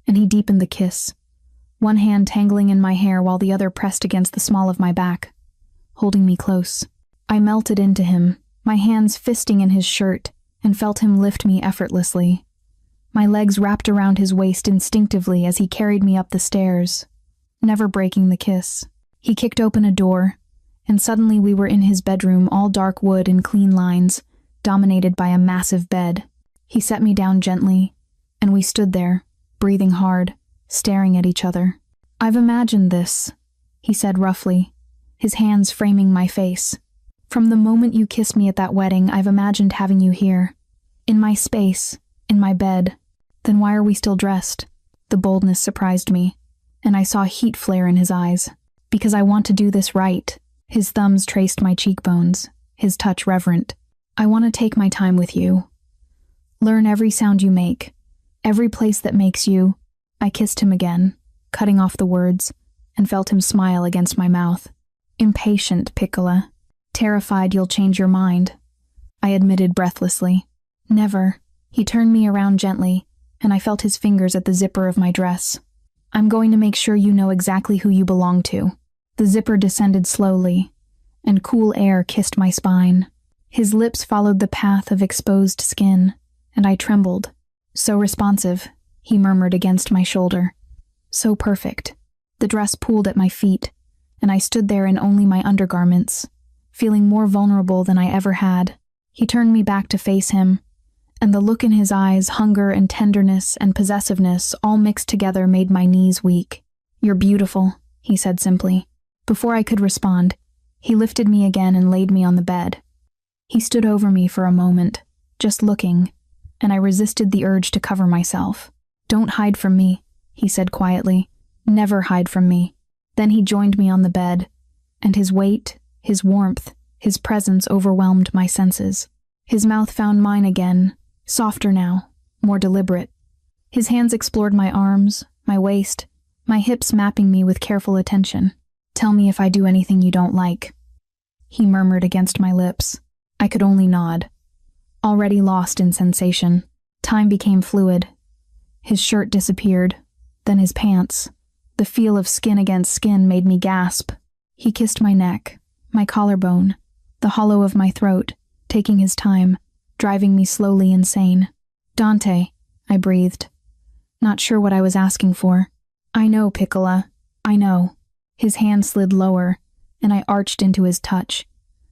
and he deepened the kiss, one hand tangling in my hair while the other pressed against the small of my back, holding me close. I melted into him, my hands fisting in his shirt, and felt him lift me effortlessly. My legs wrapped around his waist instinctively as he carried me up the stairs, never breaking the kiss. He kicked open a door, and suddenly we were in his bedroom, all dark wood and clean lines, dominated by a massive bed. He set me down gently, and we stood there, breathing hard, staring at each other. I've imagined this, he said roughly, his hands framing my face. From the moment you kissed me at that wedding, I've imagined having you here, in my space, in my bed. Then why are we still dressed? The boldness surprised me, and I saw heat flare in his eyes. Because I want to do this right. His thumbs traced my cheekbones, his touch reverent. I want to take my time with you. Learn every sound you make, every place that makes you. I kissed him again, cutting off the words, and felt him smile against my mouth. Impatient, Piccola. Terrified you'll change your mind, I admitted breathlessly. Never. He turned me around gently, and I felt his fingers at the zipper of my dress. I'm going to make sure you know exactly who you belong to. The zipper descended slowly, and cool air kissed my spine. His lips followed the path of exposed skin, and I trembled. So responsive, he murmured against my shoulder. So perfect. The dress pulled at my feet, and I stood there in only my undergarments, feeling more vulnerable than I ever had. He turned me back to face him, and the look in his eyes, hunger and tenderness and possessiveness all mixed together made my knees weak. You're beautiful, he said simply. Before I could respond, he lifted me again and laid me on the bed. He stood over me for a moment, just looking, and I resisted the urge to cover myself. Don't hide from me, he said quietly. Never hide from me. Then he joined me on the bed, and his weight, his warmth, his presence overwhelmed my senses. His mouth found mine again, softer now, more deliberate. His hands explored my arms, my waist, my hips, mapping me with careful attention. "Tell me if I do anything you don't like," he murmured against my lips. I could only nod. Already lost in sensation, time became fluid. His shirt disappeared, then his pants. The feel of skin against skin made me gasp. He kissed my neck, my collarbone, the hollow of my throat, taking his time, driving me slowly insane. "Dante," I breathed, not sure what I was asking for. "I know, Piccola, I know." His hand slid lower, and I arched into his touch,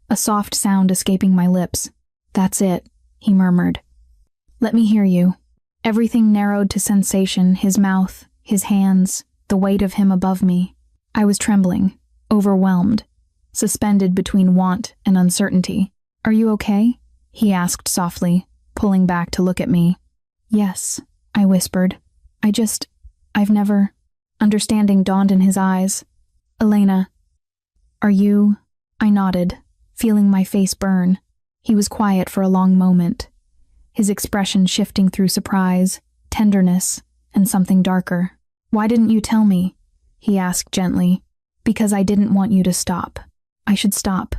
a soft sound escaping my lips. "That's it," he murmured. "Let me hear you." Everything narrowed to sensation, his mouth, his hands, the weight of him above me. I was trembling, overwhelmed, suspended between want and uncertainty. "Are you okay?" he asked softly, pulling back to look at me. "Yes," I whispered. I've never..." Understanding dawned in his eyes. "Elena, are you..." I nodded, feeling my face burn. He was quiet for a long moment, his expression shifting through surprise, tenderness, and something darker. "Why didn't you tell me?" he asked gently. "Because I didn't want you to stop." I should stop,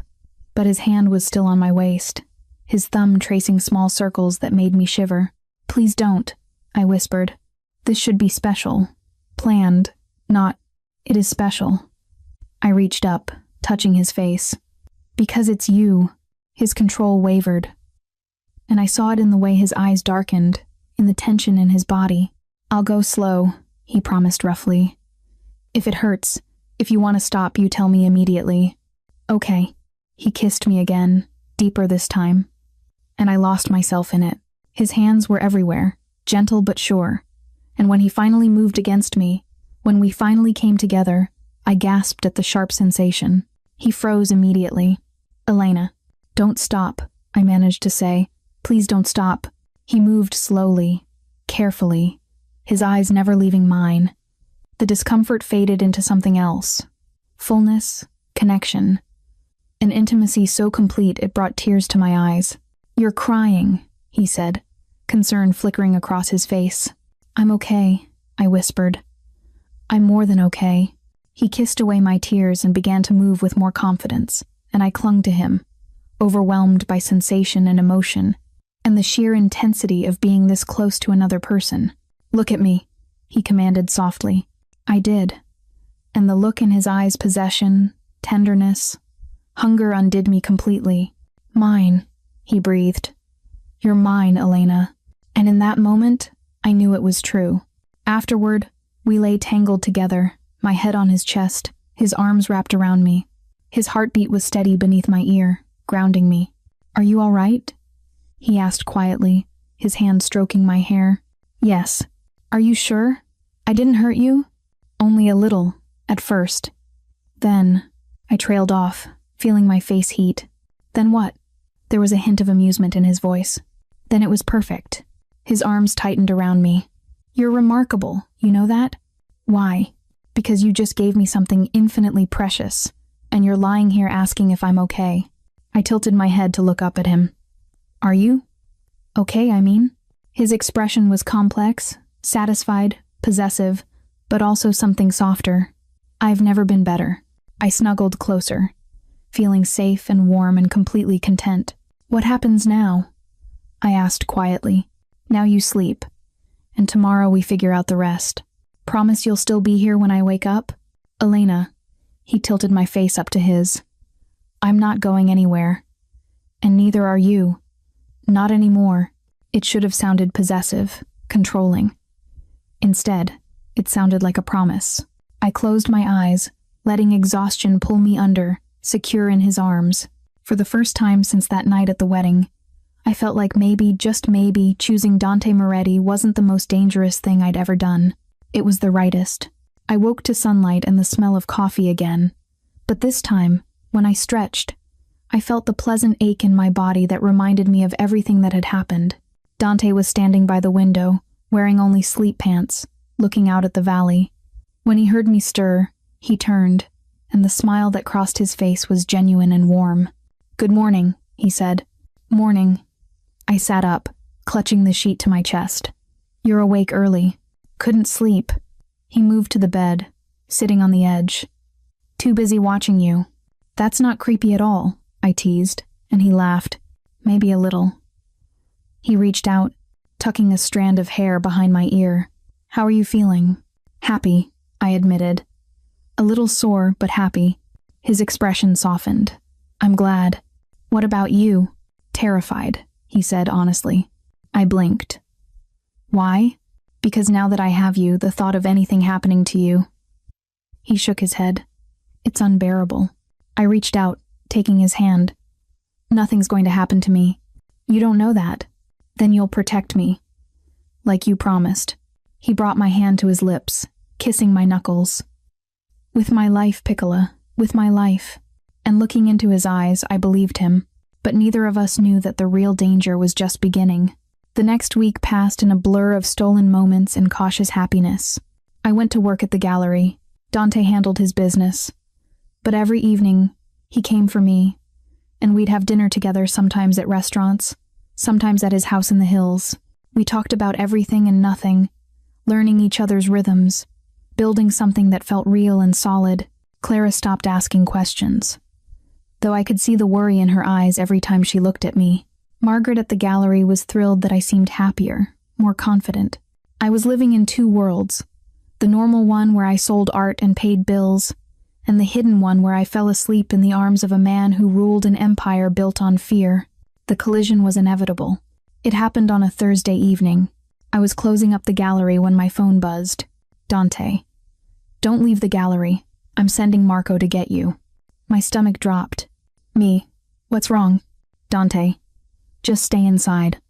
but his hand was still on my waist, his thumb tracing small circles that made me shiver. "Please don't," I whispered. "This should be special. Planned, not... It is special." I reached up, touching his face. "Because it's you." His control wavered, and I saw it in the way his eyes darkened, in the tension in his body. "I'll go slow," he promised roughly. "If it hurts, if you want to stop, you tell me immediately." "Okay." He kissed me again, deeper this time, and I lost myself in it. His hands were everywhere, gentle but sure, and when he finally moved against me, when we finally came together, I gasped at the sharp sensation. He froze immediately. "Elena, don't stop," I managed to say. "Please don't stop." He moved slowly, carefully, his eyes never leaving mine. The discomfort faded into something else. Fullness, connection, an intimacy so complete it brought tears to my eyes. "You're crying," he said, concern flickering across his face. "I'm okay," I whispered. "I'm more than okay." He kissed away my tears and began to move with more confidence, and I clung to him, overwhelmed by sensation and emotion, and the sheer intensity of being this close to another person. "Look at me," he commanded softly. I did, and the look in his eyes, possession, tenderness, hunger undid me completely. "Mine," he breathed. "You're mine, Elena." And in that moment, I knew it was true. Afterward, we lay tangled together, my head on his chest, his arms wrapped around me. His heartbeat was steady beneath my ear, grounding me. "Are you all right?" he asked quietly, his hand stroking my hair. "Yes." "Are you sure? I didn't hurt you?" "Only a little, at first." "Then..." I trailed off, feeling my face heat. "Then what?" There was a hint of amusement in his voice. "Then it was perfect." His arms tightened around me. "You're remarkable, you know that?" "Why?" "Because you just gave me something infinitely precious, and you're lying here asking if I'm okay." I tilted my head to look up at him. "Are you?" "Okay, I mean." His expression was complex, satisfied, possessive, but also something softer. "I've never been better." I snuggled closer, feeling safe and warm and completely content. "What happens now?" I asked quietly. "Now you sleep, and tomorrow we figure out the rest. Promise you'll still be here when I wake up?" "Elena," he tilted my face up to his. "I'm not going anywhere. And neither are you. Not anymore." It should have sounded possessive, controlling. Instead, it sounded like a promise. I closed my eyes, letting exhaustion pull me under, secure in his arms. For the first time since that night at the wedding, I felt like maybe, just maybe, choosing Dante Moretti wasn't the most dangerous thing I'd ever done. It was the rightest. I woke to sunlight and the smell of coffee again. But this time, when I stretched, I felt the pleasant ache in my body that reminded me of everything that had happened. Dante was standing by the window, wearing only sleep pants, looking out at the valley. When he heard me stir, He turned, and the smile that crossed his face was genuine and warm. "Good morning," he said. "Morning." I sat up, clutching the sheet to my chest. "You're awake early." "Couldn't sleep." He moved to the bed, sitting on the edge. "Too busy watching you." "That's not creepy at all," I teased, and he laughed. "Maybe a little." He reached out, tucking a strand of hair behind my ear. "How are you feeling?" "Happy," I admitted. "A little sore, but happy." His expression softened. "I'm glad." "What about you?" "Terrified," he said honestly. I blinked. "Why?" "Because now that I have you, the thought of anything happening to you." He shook his head. "It's unbearable." I reached out, taking his hand. "Nothing's going to happen to me." "You don't know that." "Then you'll protect me." "Like you promised." He brought my hand to his lips, kissing my knuckles. "With my life, Piccola, with my life." And looking into his eyes, I believed him. But neither of us knew that the real danger was just beginning. The next week passed in a blur of stolen moments and cautious happiness. I went to work at the gallery. Dante handled his business. But every evening, he came for me, and we'd have dinner together, sometimes at restaurants, sometimes at his house in the hills. We talked about everything and nothing, learning each other's rhythms, building something that felt real and solid. Clara stopped asking questions, though I could see the worry in her eyes every time she looked at me. Margaret at the gallery was thrilled that I seemed happier, more confident. I was living in two worlds, the normal one where I sold art and paid bills, and the hidden one where I fell asleep in the arms of a man who ruled an empire built on fear. The collision was inevitable. It happened on a Thursday evening. I was closing up the gallery when my phone buzzed. "Dante, don't leave the gallery. I'm sending Marco to get you." My stomach dropped. "Me? What's wrong?" "Dante, just stay inside.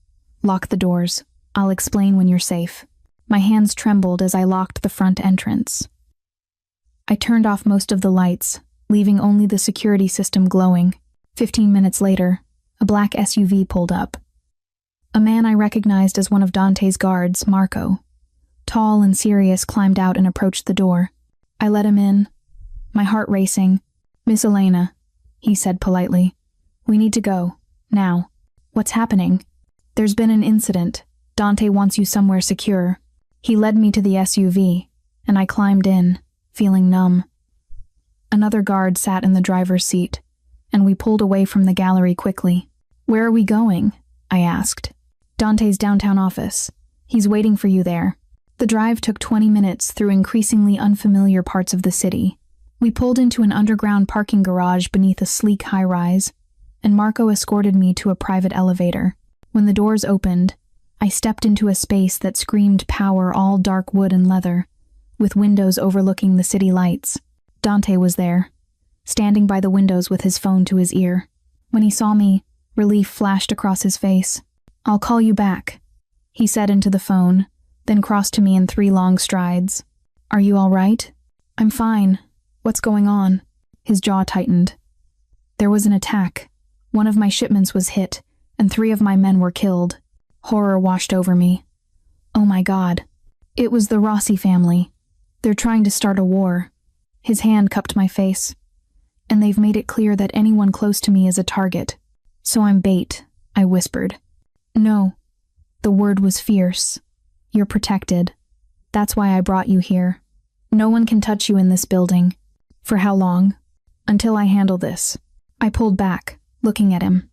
Lock the doors. I'll explain when you're safe." My hands trembled as I locked the front entrance. I turned off most of the lights, leaving only the security system glowing. 15 minutes later, a black SUV pulled up. A man I recognized as one of Dante's guards, Marco, tall and serious, climbed out and approached the door. I let him in, my heart racing. "Miss Elena," he said politely. "We need to go. Now." "What's happening?" "There's been an incident. Dante wants you somewhere secure." He led me to the SUV, and I climbed in, feeling numb. Another guard sat in the driver's seat, and we pulled away from the gallery quickly. "Where are we going?" I asked. "Dante's downtown office. He's waiting for you there." The drive took 20 minutes through increasingly unfamiliar parts of the city. We pulled into an underground parking garage beneath a sleek high-rise, and Marco escorted me to a private elevator. When the doors opened, I stepped into a space that screamed power, all dark wood and leather, with windows overlooking the city lights. Dante was there, standing by the windows with his phone to his ear. When he saw me, relief flashed across his face. "I'll call you back," he said into the phone, then crossed to me in 3 long strides. "Are you all right?" "I'm fine. What's going on?" His jaw tightened. "There was an attack. One of my shipments was hit, and 3 of my men were killed." Horror washed over me. "Oh my God. It was the Rossi family. They're trying to start a war." His hand cupped my face. "And they've made it clear that anyone close to me is a target. So I'm bait," I whispered. "No." The word was fierce. "You're protected. That's why I brought you here. No one can touch you in this building." "For how long?" "Until I handle this." I pulled back, looking at him.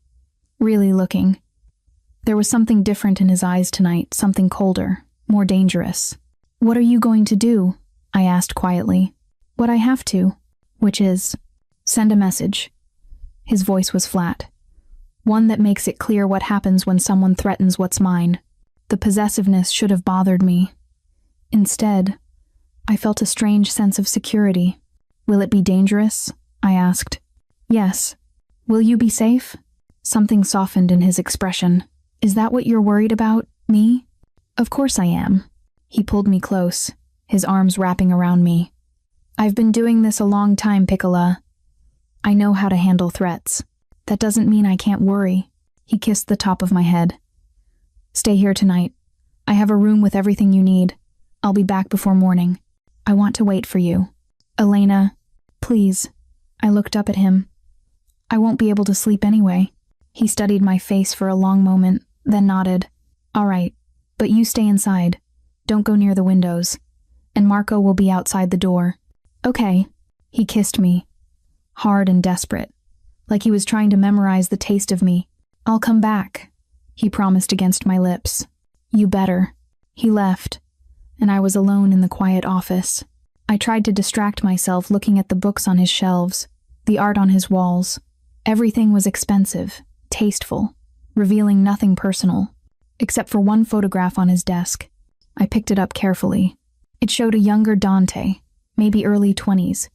Really looking. There was something different in his eyes tonight, something colder, more dangerous. "What are you going to do?" I asked quietly. "What I have to, which is send a message." His voice was flat. One that makes it clear what happens when someone threatens what's mine. The possessiveness should have bothered me. Instead, I felt a strange sense of security. "Will it be dangerous?" I asked. "Yes." "Will you be safe?" Something softened in his expression. "Is that what you're worried about, me?" "Of course I am." He pulled me close, his arms wrapping around me. "I've been doing this a long time, Piccola. I know how to handle threats. That doesn't mean I can't worry." He kissed the top of my head. "Stay here tonight. I have a room with everything you need. I'll be back before morning. I want to wait for you." Elena, please. I looked up at him. I won't be able to sleep anyway. He studied my face for a long moment, then nodded. All right, but you stay inside. Don't go near the windows. And Marco will be outside the door. Okay. He kissed me. Hard and desperate. Like he was trying to memorize the taste of me. I'll come back, he promised against my lips. You better. He left, and I was alone in the quiet office. I tried to distract myself looking at the books on his shelves, the art on his walls. Everything was expensive, tasteful, revealing nothing personal, except for one photograph on his desk. I picked it up carefully. It showed a younger Dante, maybe early 20s,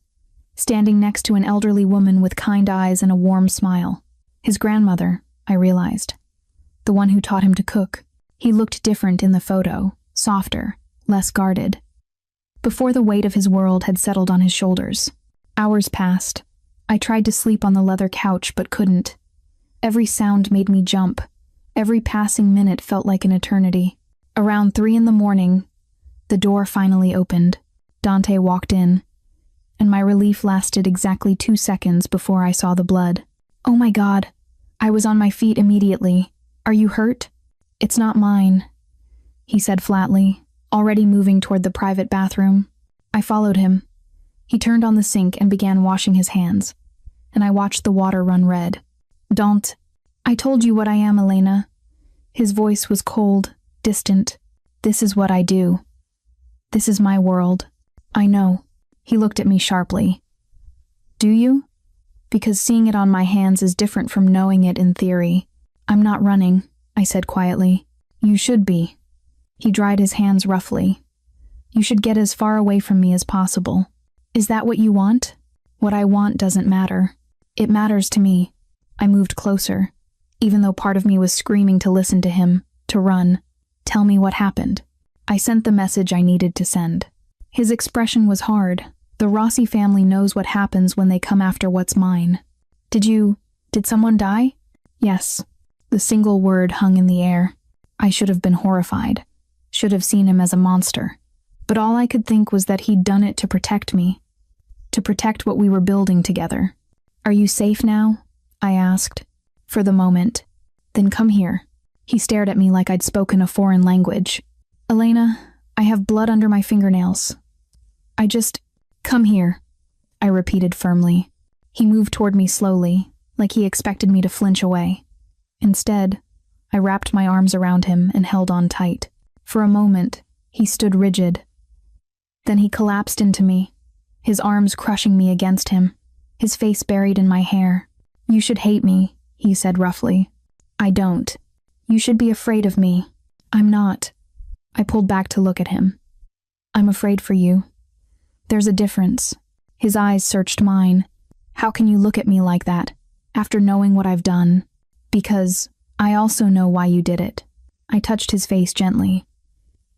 standing next to an elderly woman with kind eyes and a warm smile. His grandmother, I realized. The one who taught him to cook. He looked different in the photo, softer, less guarded. Before the weight of his world had settled on his shoulders. Hours passed. I tried to sleep on the leather couch but couldn't. Every sound made me jump. Every passing minute felt like an eternity. Around 3 a.m, the door finally opened. Dante walked in, and my relief lasted exactly 2 seconds before I saw the blood. Oh my God. I was on my feet immediately. Are you hurt? It's not mine, he said flatly, already moving toward the private bathroom. I followed him. He turned on the sink and began washing his hands, and I watched the water run red. Don't. I told you what I am, Elena. His voice was cold, distant. This is what I do. This is my world. I know. He looked at me sharply. Do you? Because seeing it on my hands is different from knowing it in theory. I'm not running, I said quietly. You should be. He dried his hands roughly. You should get as far away from me as possible. Is that what you want? What I want doesn't matter. It matters to me. I moved closer, even though part of me was screaming to listen to him, to run. Tell me what happened. I sent the message I needed to send. His expression was hard. The Rossi family knows what happens when they come after what's mine. Did someone die? Yes. The single word hung in the air. I should have been horrified. Should have seen him as a monster. But all I could think was that he'd done it to protect me. To protect what we were building together. Are you safe now? I asked. For the moment. Then come here. He stared at me like I'd spoken a foreign language. Elena, I have blood under my fingernails. Come here, I repeated firmly. He moved toward me slowly, like he expected me to flinch away. Instead, I wrapped my arms around him and held on tight. For a moment, he stood rigid. Then he collapsed into me, his arms crushing me against him, his face buried in my hair. You should hate me, he said roughly. I don't. You should be afraid of me. I'm not. I pulled back to look at him. I'm afraid for you. There's a difference. His eyes searched mine. How can you look at me like that, after knowing what I've done? Because I also know why you did it. I touched his face gently.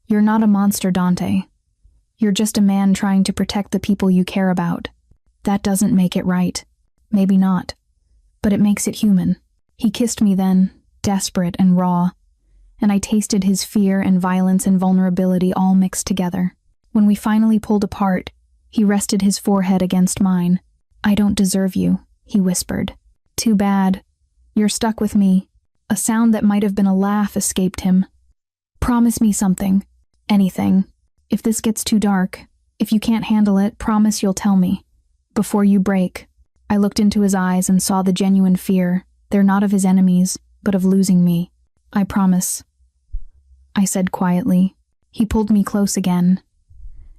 You're not a monster, Dante. You're just a man trying to protect the people you care about. That doesn't make it right. Maybe not. But it makes it human. He kissed me then, desperate and raw, and I tasted his fear and violence and vulnerability all mixed together. When we finally pulled apart, he rested his forehead against mine. I don't deserve you, he whispered. Too bad. You're stuck with me. A sound that might have been a laugh escaped him. Promise me something. Anything. If this gets too dark, if you can't handle it, promise you'll tell me. Before you break. I looked into his eyes and saw the genuine fear. They're not of his enemies, but of losing me. I promise. I said quietly. He pulled me close again,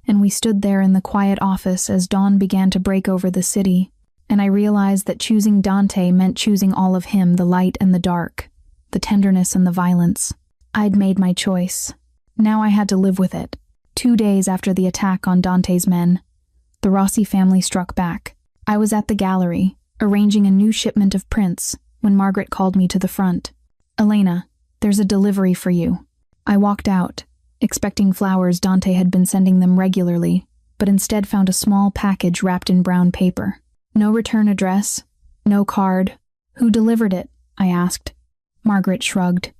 and we stood there in the quiet office as dawn began to break over the city, and I realized that choosing Dante meant choosing all of him, the light and the dark, the tenderness and the violence. I'd made my choice. Now I had to live with it. 2 days after the attack on Dante's men, the Rossi family struck back. I was at the gallery, arranging a new shipment of prints, when Margaret called me to the front. Elena, there's a delivery for you. I walked out, expecting flowers. Dante had been sending them regularly, but instead found a small package wrapped in brown paper. No return address, no card. Who delivered it? I asked. Margaret shrugged.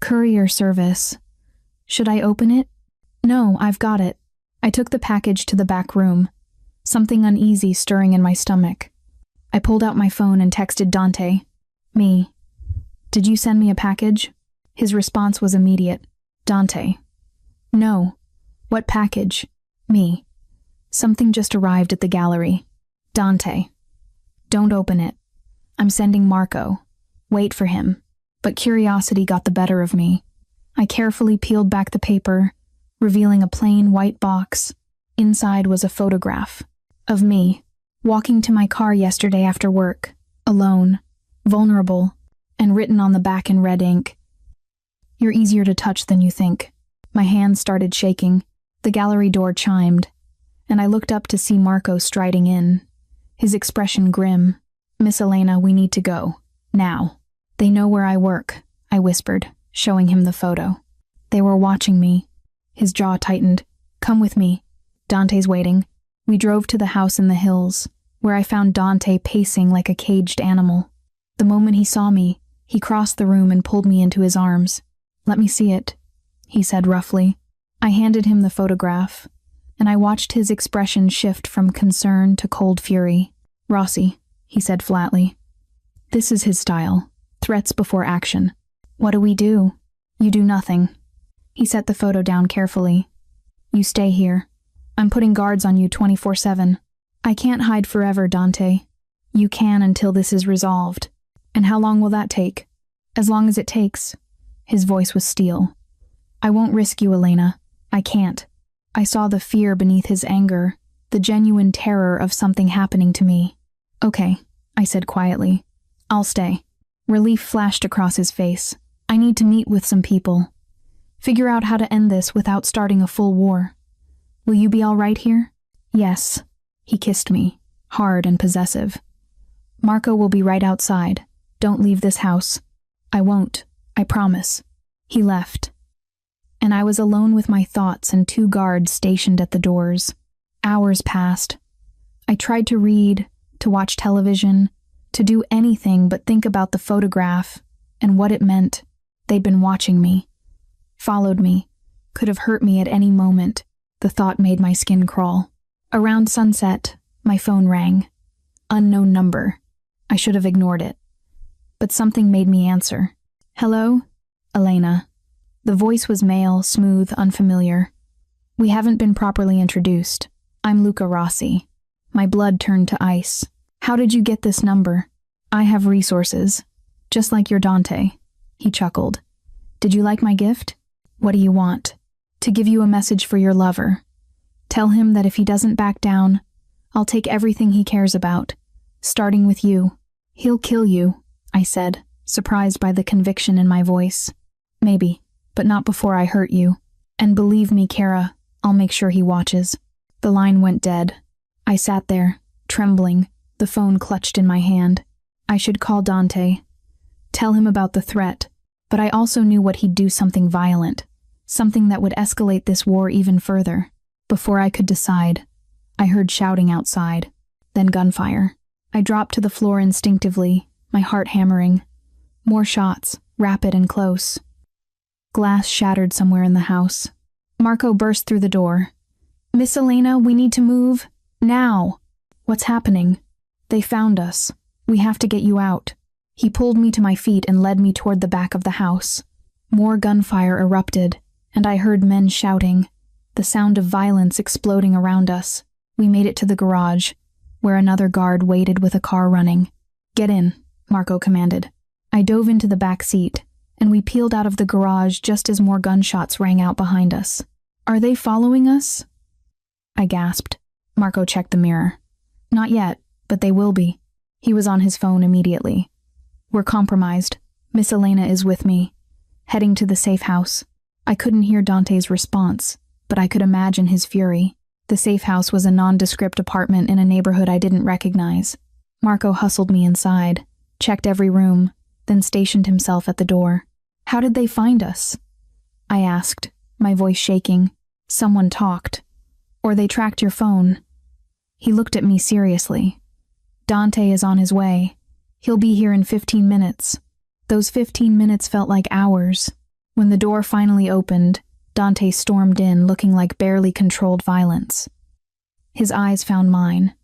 Courier service. Should I open it? No, I've got it. I took the package to the back room. something uneasy stirring in my stomach. I pulled out my phone and texted Dante. Me. Did you send me a package? His response was immediate. Dante. No. What package? Me. Something just arrived at the gallery. Dante. Don't open it. I'm sending Marco. Wait for him. But curiosity got the better of me. I carefully peeled back the paper, revealing a plain white box. Inside was a photograph of me, walking to my car yesterday after work, alone, vulnerable, and written on the back in red ink. You're easier to touch than you think. My hands started shaking. The gallery door chimed, and I looked up to see Marco striding in, his expression grim. Miss Elena, we need to go. Now. They know where I work, I whispered, showing him the photo. They were watching me. His jaw tightened. Come with me. Dante's waiting. We drove to the house in the hills, where I found Dante pacing like a caged animal. The moment he saw me, he crossed the room and pulled me into his arms. Let me see it, he said roughly. I handed him the photograph, and I watched his expression shift from concern to cold fury. Rossi, he said flatly. This is his style. Threats before action. What do we do? You do nothing. He set the photo down carefully. You stay here. I'm putting guards on you 24/7. I can't hide forever, Dante. You can until this is resolved. And how long will that take? As long as it takes. His voice was steel. I won't risk you, Elena. I can't. I saw the fear beneath his anger, the genuine terror of something happening to me. Okay, I said quietly. I'll stay. Relief flashed across his face. I need to meet with some people. Figure out how to end this without starting a full war. Will you be all right here? Yes. He kissed me, hard and possessive. Marco will be right outside. Don't leave this house. I won't. I promise. He left. And I was alone with my thoughts and 2 guards stationed at the doors. Hours passed. I tried to read, to watch television, to do anything but think about the photograph and what it meant. They'd been watching me, followed me, could have hurt me at any moment. The thought made my skin crawl. Around sunset, my phone rang. Unknown number. I should have ignored it. But something made me answer. Hello? Elena. The voice was male, smooth, unfamiliar. We haven't been properly introduced. I'm Luca Rossi. My blood turned to ice. How did you get this number? I have resources. Just like your Dante. He chuckled. Did you like my gift? What do you want? To give you a message for your lover. Tell him that if he doesn't back down, I'll take everything he cares about, starting with you. He'll kill you, I said, surprised by the conviction in my voice. Maybe, but not before I hurt you. And believe me, Kara, I'll make sure he watches. The line went dead. I sat there, trembling, the phone clutched in my hand. I should call Dante, tell him about the threat, but I also knew what he'd do something violent, something that would escalate this war even further. Before I could decide, I heard shouting outside, then gunfire. I dropped to the floor instinctively, my heart hammering. More shots, rapid and close. Glass shattered somewhere in the house. Marco burst through the door. Miss Elena, we need to move. Now. What's happening? They found us. We have to get you out. He pulled me to my feet and led me toward the back of the house. More gunfire erupted, and I heard men shouting, the sound of violence exploding around us. We made it to the garage, where another guard waited with a car running. Get in, Marco commanded. I dove into the back seat, and we peeled out of the garage just as more gunshots rang out behind us. Are they following us? I gasped. Marco checked the mirror. Not yet, but they will be. He was on his phone immediately. We're compromised. Miss Elena is with me, heading to the safe house. I couldn't hear Dante's response, but I could imagine his fury. The safe house was a nondescript apartment in a neighborhood I didn't recognize. Marco hustled me inside, checked every room, then stationed himself at the door. How did they find us? I asked, my voice shaking. Someone talked. Or they tracked your phone. He looked at me seriously. Dante is on his way. He'll be here in 15 minutes. Those 15 minutes felt like hours. When the door finally opened, Dante stormed in looking like barely controlled violence. His eyes found mine,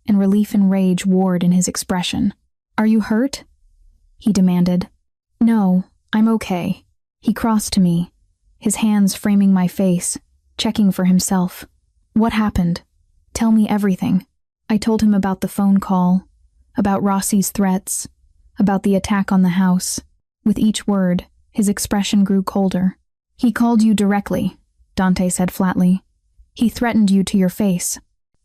and relief and rage warred in his expression. "Are you hurt?" he demanded. "No, I'm okay." He crossed to me, his hands framing my face, checking for himself. "What happened? Tell me everything." I told him about the phone call, about Rossi's threats, about the attack on the house. With each word, his expression grew colder. "He called you directly," Dante said flatly. "He threatened you to your face."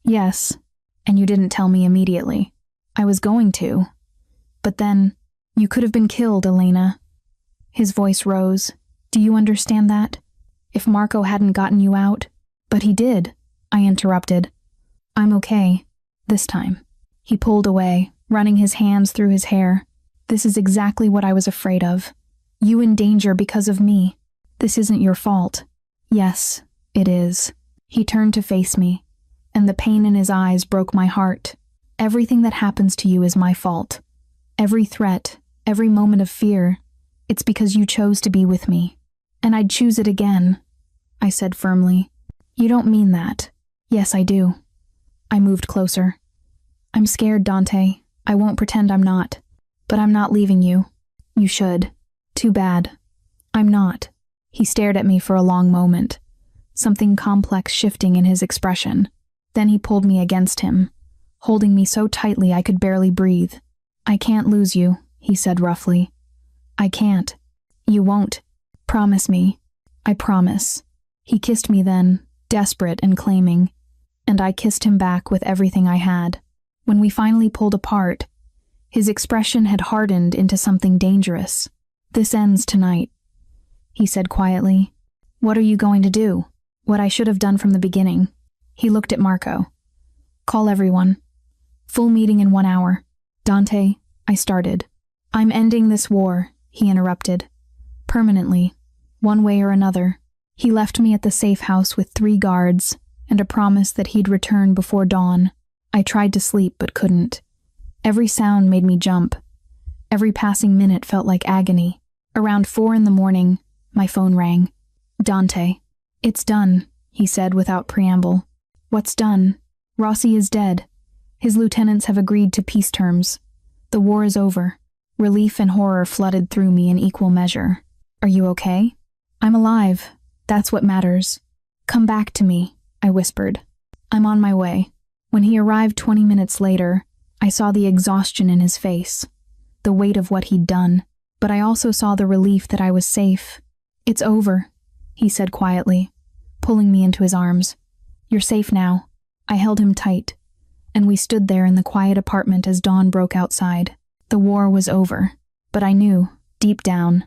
"Yes, and you didn't tell me immediately." "I was going to. But then, you could have been killed, Elena." His voice rose. "Do you understand that? If Marco hadn't gotten you out—" "But he did," I interrupted. "I'm okay. This time." He pulled away, running his hands through his hair. "This is exactly what I was afraid of. You in danger because of me. This isn't your fault." "Yes, it is." He turned to face me, and the pain in his eyes broke my heart. "Everything that happens to you is my fault. Every threat, every moment of fear, it's because you chose to be with me. And I'd choose it again," I said firmly. "You don't mean that." "Yes, I do." I moved closer. "I'm scared, Dante. I won't pretend I'm not. But I'm not leaving you. You should. Too bad. I'm not." He stared at me for a long moment, something complex shifting in his expression. Then he pulled me against him, holding me so tightly I could barely breathe. "I can't lose you," he said roughly. "I can't." "You won't. Promise me." "I promise." He kissed me then, desperate and claiming, and I kissed him back with everything I had. When we finally pulled apart, his expression had hardened into something dangerous. "This ends tonight," he said quietly. "What are you going to do?" "What I should have done from the beginning." He looked at Marco. "Call everyone. Full meeting in 1 hour." "Dante," I started. "I'm ending this war," he interrupted. "Permanently. One way or another." He left me at the safe house with 3 guards and a promise that he'd return before dawn. I tried to sleep but couldn't. Every sound made me jump. Every passing minute felt like agony. Around 4 in the morning, my phone rang. "Dante." "It's done," he said without preamble. "What's done?" "Rossi is dead. His lieutenants have agreed to peace terms. The war is over." Relief and horror flooded through me in equal measure. "Are you okay?" "I'm alive. That's what matters." "Come back to me," I whispered. "I'm on my way." When he arrived 20 minutes later, I saw the exhaustion in his face, the weight of what he'd done, but I also saw the relief that I was safe. "It's over," he said quietly, pulling me into his arms. "You're safe now." I held him tight, and we stood there in the quiet apartment as dawn broke outside. The war was over, but I knew, deep down,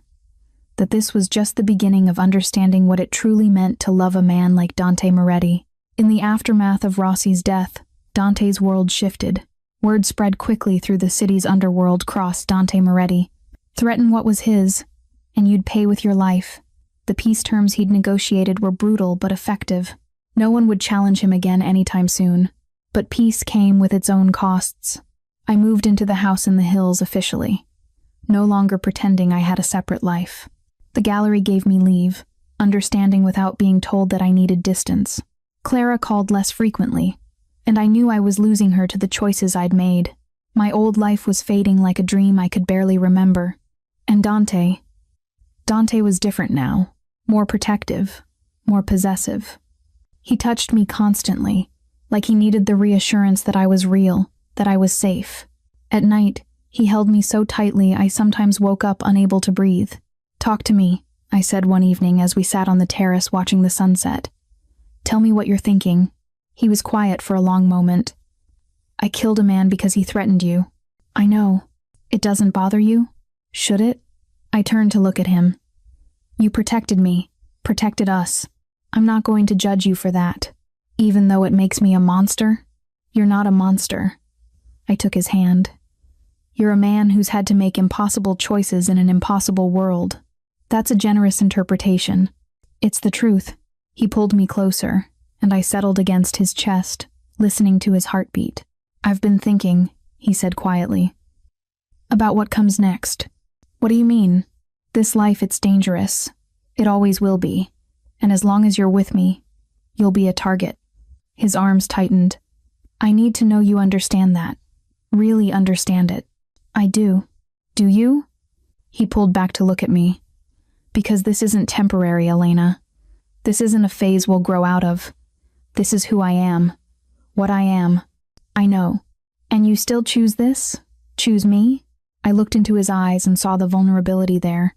that this was just the beginning of understanding what it truly meant to love a man like Dante Moretti. In the aftermath of Rossi's death, Dante's world shifted. Word spread quickly through the city's underworld. Cross Dante Moretti. Threaten what was his, and you'd pay with your life. The peace terms he'd negotiated were brutal but effective. No one would challenge him again anytime soon. But peace came with its own costs. I moved into the house in the hills officially, no longer pretending I had a separate life. The gallery gave me leave, understanding without being told that I needed distance. Clara called less frequently, and I knew I was losing her to the choices I'd made. My old life was fading like a dream I could barely remember. And Dante was different now, more protective, more possessive. He touched me constantly, like he needed the reassurance that I was real, that I was safe. At night, he held me so tightly I sometimes woke up unable to breathe. "Talk to me," I said one evening as we sat on the terrace watching the sunset. "Tell me what you're thinking." He was quiet for a long moment. "I killed a man because he threatened you." "I know. It doesn't bother you? Should it?" I turned to look at him. "You protected me, protected us. I'm not going to judge you for that. Even though it makes me a monster, you're not a monster." I took his hand. "You're a man who's had to make impossible choices in an impossible world. That's a generous interpretation. It's the truth." He pulled me closer, and I settled against his chest, listening to his heartbeat. "I've been thinking," he said quietly, "about what comes next." "What do you mean?" "This life, it's dangerous. It always will be. And as long as you're with me, you'll be a target." His arms tightened, I need to know you understand that. Really understand it. I do. Do you? He pulled back to look at me. Because this isn't temporary, Elena. This isn't a phase we'll grow out of. This is who I am. What I am. I know. And you still choose this? Choose me? I looked into his eyes and saw the vulnerability there.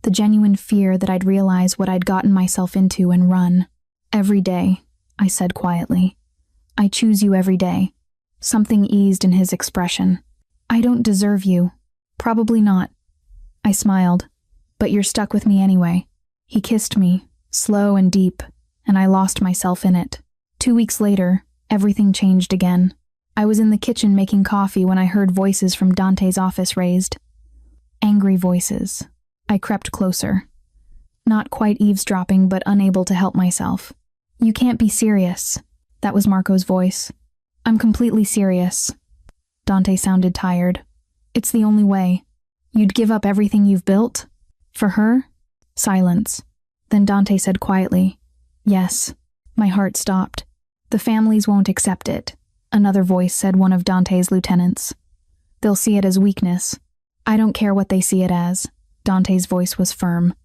The genuine fear that I'd realize what I'd gotten myself into and run. Every day, I said quietly. I choose you every day. Something eased in his expression. I don't deserve you. Probably not. I smiled. But you're stuck with me anyway. He kissed me, slow and deep, and I lost myself in it. 2 weeks later, everything changed again. I was in the kitchen making coffee when I heard voices from Dante's office raised. Angry voices. I crept closer. Not quite eavesdropping, but unable to help myself. You can't be serious. That was Marco's voice. I'm completely serious. Dante sounded tired. It's the only way. You'd give up everything you've built? For her? Silence. Then Dante said quietly, Yes. My heart stopped. The families won't accept it. Another voice said, one of Dante's lieutenants. They'll see it as weakness. I don't care what they see it as. Dante's voice was firm.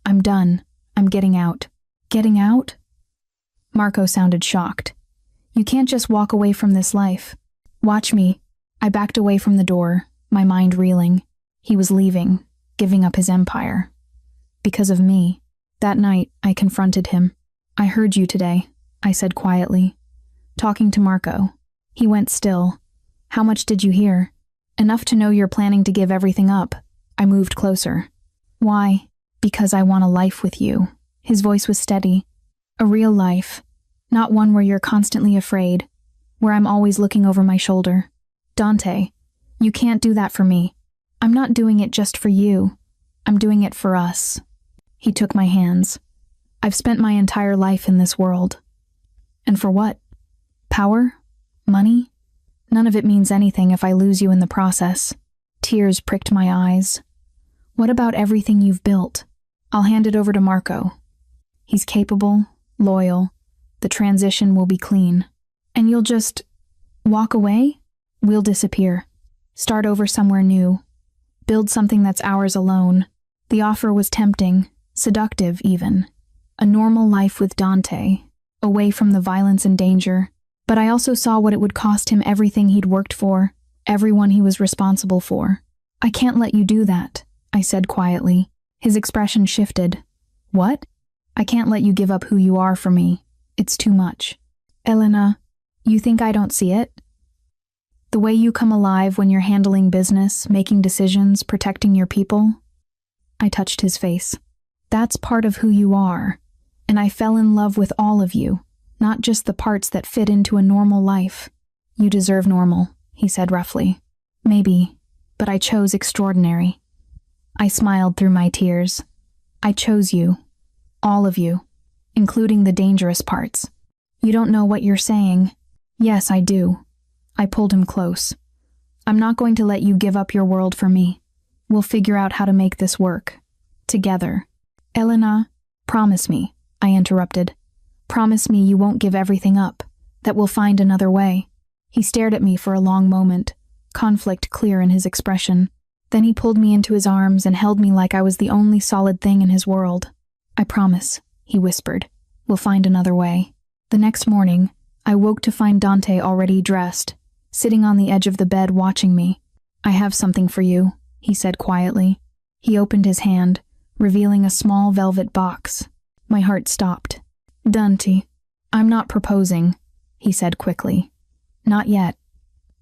I'm done. I'm getting out. Getting out? Marco sounded shocked. You can't just walk away from this life. Watch me. I backed away from the door, my mind reeling. He was leaving, giving up his empire. Because of me. That night, I confronted him. I heard you today, I said quietly. Talking to Marco. He went still. How much did you hear? Enough to know you're planning to give everything up. I moved closer. Why? Because I want a life with you. His voice was steady. A real life. Not one where you're constantly afraid. Where I'm always looking over my shoulder. Dante, you can't do that for me. I'm not doing it just for you. I'm doing it for us. He took my hands. I've spent my entire life in this world. And for what? Power? Money? None of it means anything if I lose you in the process. Tears pricked my eyes. What about everything you've built? I'll hand it over to Marco. He's capable, loyal. The transition will be clean. And you'll just walk away? We'll disappear. Start over somewhere new. Build something that's ours alone. The offer was tempting, seductive even. A normal life with Dante, away from the violence and danger. But I also saw what it would cost him everything he'd worked for, everyone he was responsible for. I can't let you do that, I said quietly. His expression shifted. What? I can't let you give up who you are for me. It's too much. Elena, you think I don't see it? The way you come alive when you're handling business, making decisions, protecting your people? I touched his face. That's part of who you are. And I fell in love with all of you, not just the parts that fit into a normal life. You deserve normal, he said roughly. Maybe, but I chose extraordinary. I smiled through my tears. I chose you. All of you. Including the dangerous parts. You don't know what you're saying. Yes, I do. I pulled him close. I'm not going to let you give up your world for me. We'll figure out how to make this work. Together. Elena, promise me, I interrupted. Promise me you won't give everything up, that we'll find another way. He stared at me for a long moment, conflict clear in his expression. Then he pulled me into his arms and held me like I was the only solid thing in his world. I promise, he whispered. We'll find another way. The next morning, I woke to find Dante already dressed, sitting on the edge of the bed watching me. I have something for you, he said quietly. He opened his hand, revealing a small velvet box. My heart stopped. Dante, I'm not proposing, he said quickly. Not yet.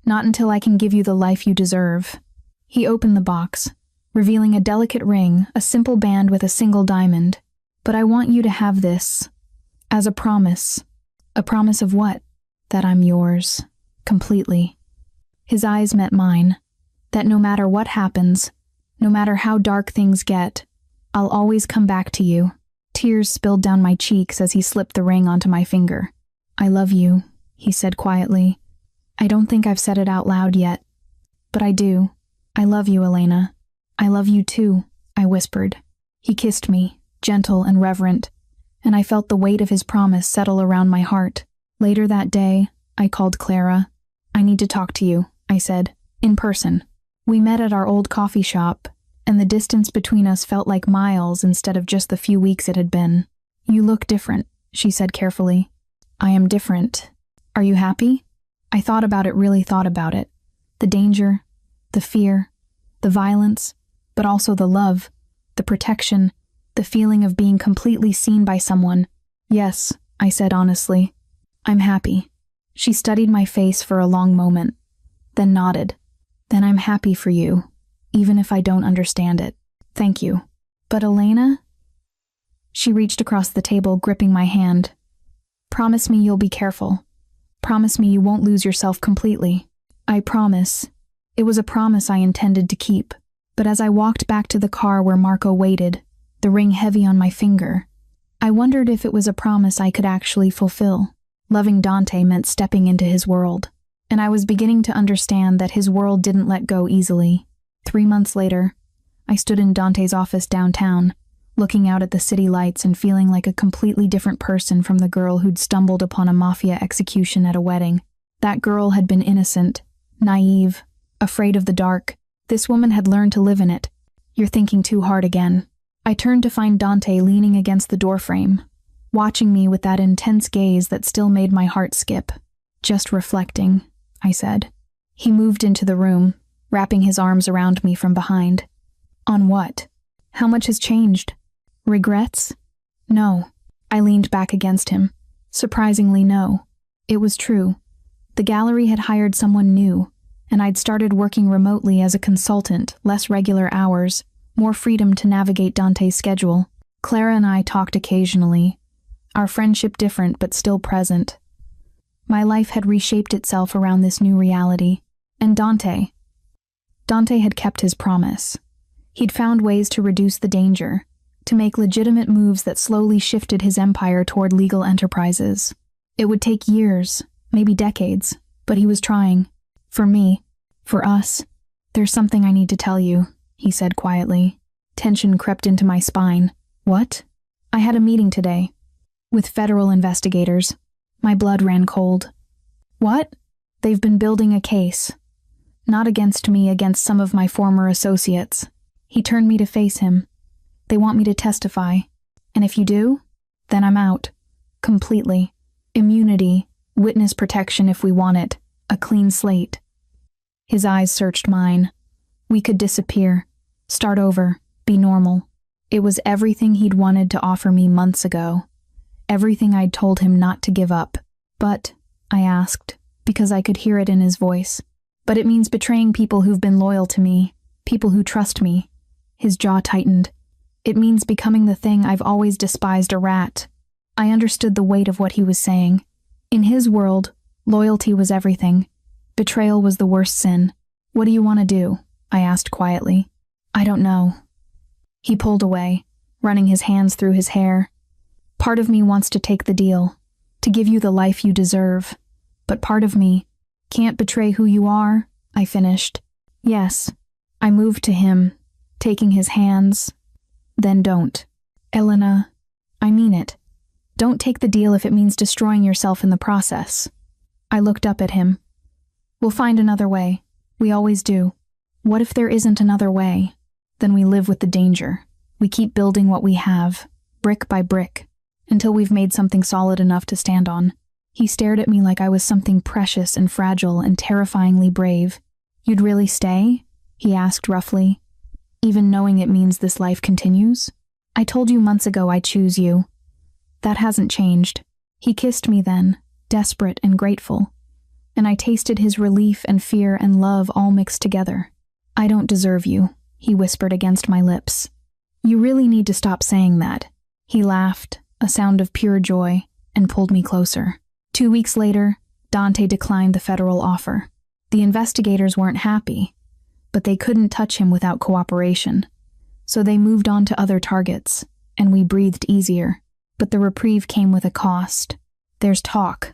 Not until I can give you the life you deserve. He opened the box, revealing a delicate ring, a simple band with a single diamond. But I want you to have this as a promise. A promise of what? That I'm yours. Completely. His eyes met mine. That no matter what happens, no matter how dark things get, I'll always come back to you. Tears spilled down my cheeks as he slipped the ring onto my finger. I love you, he said quietly. I don't think I've said it out loud yet. But I do. I love you, Elena. I love you too, I whispered. He kissed me, gentle and reverent, and I felt the weight of his promise settle around my heart. Later that day, I called Clara. I need to talk to you, I said, in person. We met at our old coffee shop, and the distance between us felt like miles instead of just the few weeks it had been. You look different, she said carefully. I am different. Are you happy? I really thought about it. The danger, the fear, the violence, but also the love, the protection, the feeling of being completely seen by someone. Yes, I said honestly. I'm happy. She studied my face for a long moment, then nodded. Then I'm happy for you, even if I don't understand it. Thank you. But Elena? She reached across the table, gripping my hand. Promise me you'll be careful. Promise me you won't lose yourself completely. I promise. It was a promise I intended to keep. But as I walked back to the car where Marco waited, the ring heavy on my finger, I wondered if it was a promise I could actually fulfill. Loving Dante meant stepping into his world, and I was beginning to understand that his world didn't let go easily. 3 months later, I stood in Dante's office downtown, looking out at the city lights and feeling like a completely different person from the girl who'd stumbled upon a Mafia execution at a wedding. That girl had been innocent, naive, afraid of the dark. This woman had learned to live in it. You're thinking too hard again. I turned to find Dante leaning against the doorframe, watching me with that intense gaze that still made my heart skip. Just reflecting, I said. He moved into the room, wrapping his arms around me from behind. On what? How much has changed? Regrets? No. I leaned back against him. Surprisingly, no. It was true. The gallery had hired someone new, and I'd started working remotely as a consultant, less regular hours, more freedom to navigate Dante's schedule. Clara and I talked occasionally, our friendship different but still present. My life had reshaped itself around this new reality. And Dante had kept his promise. He'd found ways to reduce the danger, to make legitimate moves that slowly shifted his empire toward legal enterprises. It would take years, maybe decades, but he was trying. For me, for us. There's something I need to tell you, he said quietly. Tension crept into my spine. What? I had a meeting today. With federal investigators. My blood ran cold. What? They've been building a case. Not against me, against some of my former associates. He turned me to face him. They want me to testify. And if you do, then I'm out. Completely. Immunity, witness protection if we want it, a clean slate. His eyes searched mine. We could disappear, start over, be normal. It was everything he'd wanted to offer me months ago. Everything I'd told him not to give up. But, I asked, because I could hear it in his voice. But it means betraying people who've been loyal to me, people who trust me. His jaw tightened. It means becoming the thing I've always despised, a rat. I understood the weight of what he was saying. In his world, loyalty was everything. Betrayal was the worst sin. What do you want to do? I asked quietly. I don't know. He pulled away, running his hands through his hair. Part of me wants to take the deal, to give you the life you deserve. But part of me can't betray who you are, I finished. Yes. I moved to him, taking his hands. Then don't. Elena, I mean it. Don't take the deal if it means destroying yourself in the process. I looked up at him. We'll find another way. We always do. What if there isn't another way? Then we live with the danger. We keep building what we have, brick by brick, until we've made something solid enough to stand on. He stared at me like I was something precious and fragile and terrifyingly brave. You'd really stay? He asked roughly. Even knowing it means this life continues? I told you months ago I choose you. That hasn't changed. He kissed me then, desperate and grateful. And I tasted his relief and fear and love all mixed together. I don't deserve you, he whispered against my lips. You really need to stop saying that. He laughed, a sound of pure joy, and pulled me closer. 2 weeks later, Dante declined the federal offer. The investigators weren't happy, but they couldn't touch him without cooperation. So they moved on to other targets, and we breathed easier. But the reprieve came with a cost. There's talk,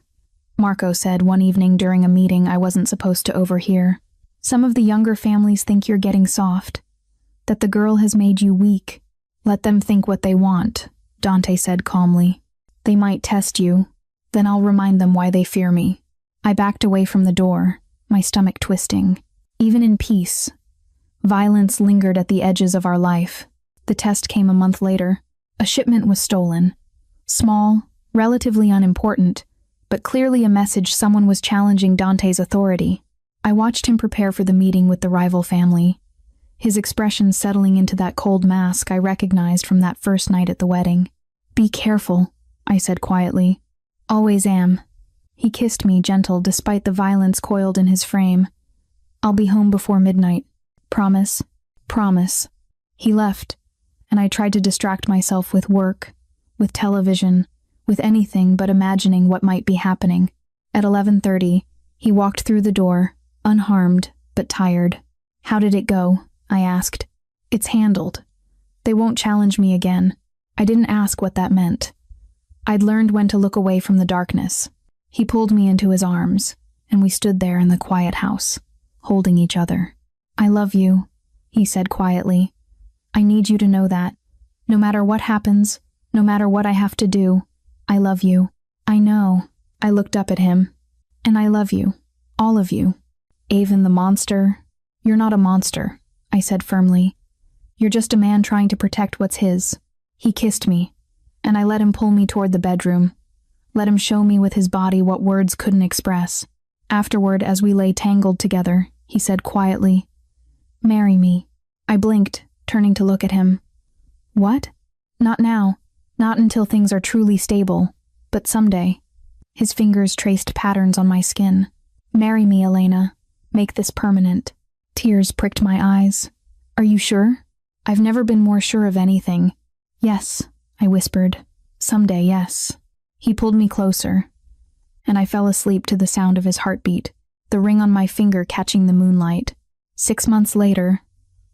Marco said one evening during a meeting I wasn't supposed to overhear. Some of the younger families think you're getting soft, that the girl has made you weak. Let them think what they want, Dante said calmly. They might test you, then I'll remind them why they fear me. I backed away from the door, my stomach twisting. Even in peace, violence lingered at the edges of our life. The test came a month later. A shipment was stolen. Small, relatively unimportant, but clearly a message someone was challenging Dante's authority. I watched him prepare for the meeting with the rival family, his expression settling into that cold mask I recognized from that first night at the wedding. "Be careful," I said quietly. "Always am." He kissed me, gentle despite the violence coiled in his frame. "I'll be home before midnight. Promise?" "Promise." He left, and I tried to distract myself with work, with television, with anything but imagining what might be happening. At 11:30, he walked through the door, unharmed but tired. "How did it go?" I asked. "It's handled. They won't challenge me again." I didn't ask what that meant. I'd learned when to look away from the darkness. He pulled me into his arms, and we stood there in the quiet house, holding each other. "I love you," he said quietly. "I need you to know that. No matter what happens, no matter what I have to do, I love you." "I know." I looked up at him. "And I love you. All of you. Avon the monster." "You're not a monster," I said firmly. "You're just a man trying to protect what's his." He kissed me, and I let him pull me toward the bedroom. Let him show me with his body what words couldn't express. Afterward, as we lay tangled together, he said quietly, "Marry me." I blinked, turning to look at him. "What?" "Not now. Not until things are truly stable. But someday." His fingers traced patterns on my skin. "Marry me, Elena. Make this permanent." Tears pricked my eyes. "Are you sure?" "I've never been more sure of anything." "Yes," I whispered. "Someday, yes." He pulled me closer, and I fell asleep to the sound of his heartbeat, the ring on my finger catching the moonlight. 6 months later,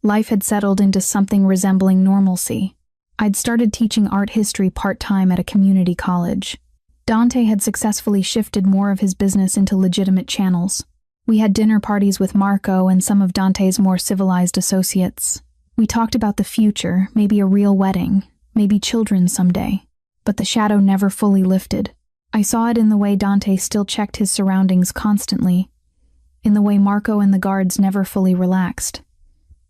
life had settled into something resembling normalcy. I'd started teaching art history part-time at a community college. Dante had successfully shifted more of his business into legitimate channels. We had dinner parties with Marco and some of Dante's more civilized associates. We talked about the future, maybe a real wedding, maybe children someday. But the shadow never fully lifted. I saw it in the way Dante still checked his surroundings constantly, in the way Marco and the guards never fully relaxed,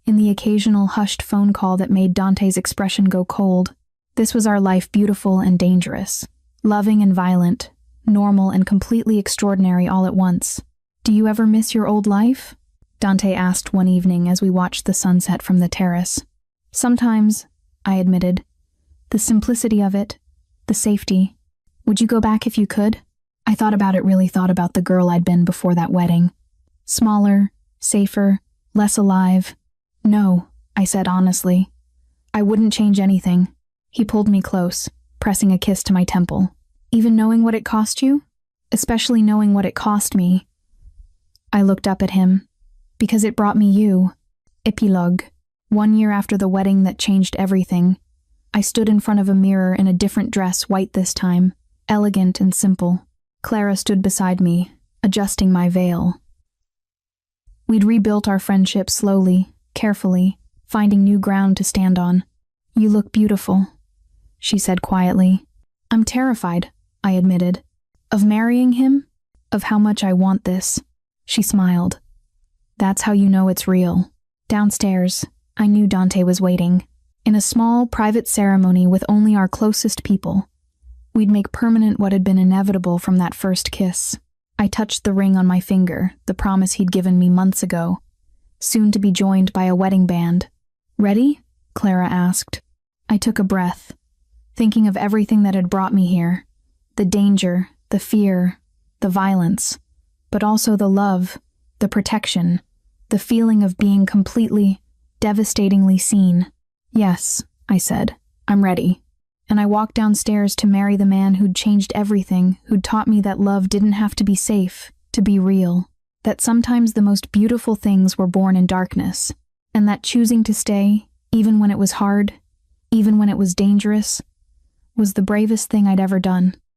in the occasional hushed phone call that made Dante's expression go cold. This was our life, beautiful and dangerous, loving and violent, normal and completely extraordinary all at once. "Do you ever miss your old life?" Dante asked one evening as we watched the sunset from the terrace. "Sometimes," I admitted. "The simplicity of it, the safety. Would you go back if you could?" I really thought about the girl I'd been before that wedding. Smaller, safer, less alive. "No," I said honestly. "I wouldn't change anything." He pulled me close, pressing a kiss to my temple. "Even knowing what it cost you?" "Especially knowing what it cost me." I looked up at him. "Because it brought me you." Epilogue. 1 year after the wedding that changed everything, I stood in front of a mirror in a different dress, white this time, elegant and simple. Clara stood beside me, adjusting my veil. We'd rebuilt our friendship slowly, carefully, finding new ground to stand on. "You look beautiful," she said quietly. "I'm terrified," I admitted. "Of marrying him? Of how much I want this." She smiled. "That's how you know it's real." Downstairs, I knew Dante was waiting. In a small, private ceremony with only our closest people, we'd make permanent what had been inevitable from that first kiss. I touched the ring on my finger, the promise he'd given me months ago, soon to be joined by a wedding band. "Ready?" Clara asked. I took a breath, thinking of everything that had brought me here. The danger, the fear, the violence, but also the love, the protection, the feeling of being completely, devastatingly seen. "Yes," I said, "I'm ready." And I walked downstairs to marry the man who'd changed everything, who'd taught me that love didn't have to be safe, to be real, that sometimes the most beautiful things were born in darkness, and that choosing to stay, even when it was hard, even when it was dangerous, was the bravest thing I'd ever done.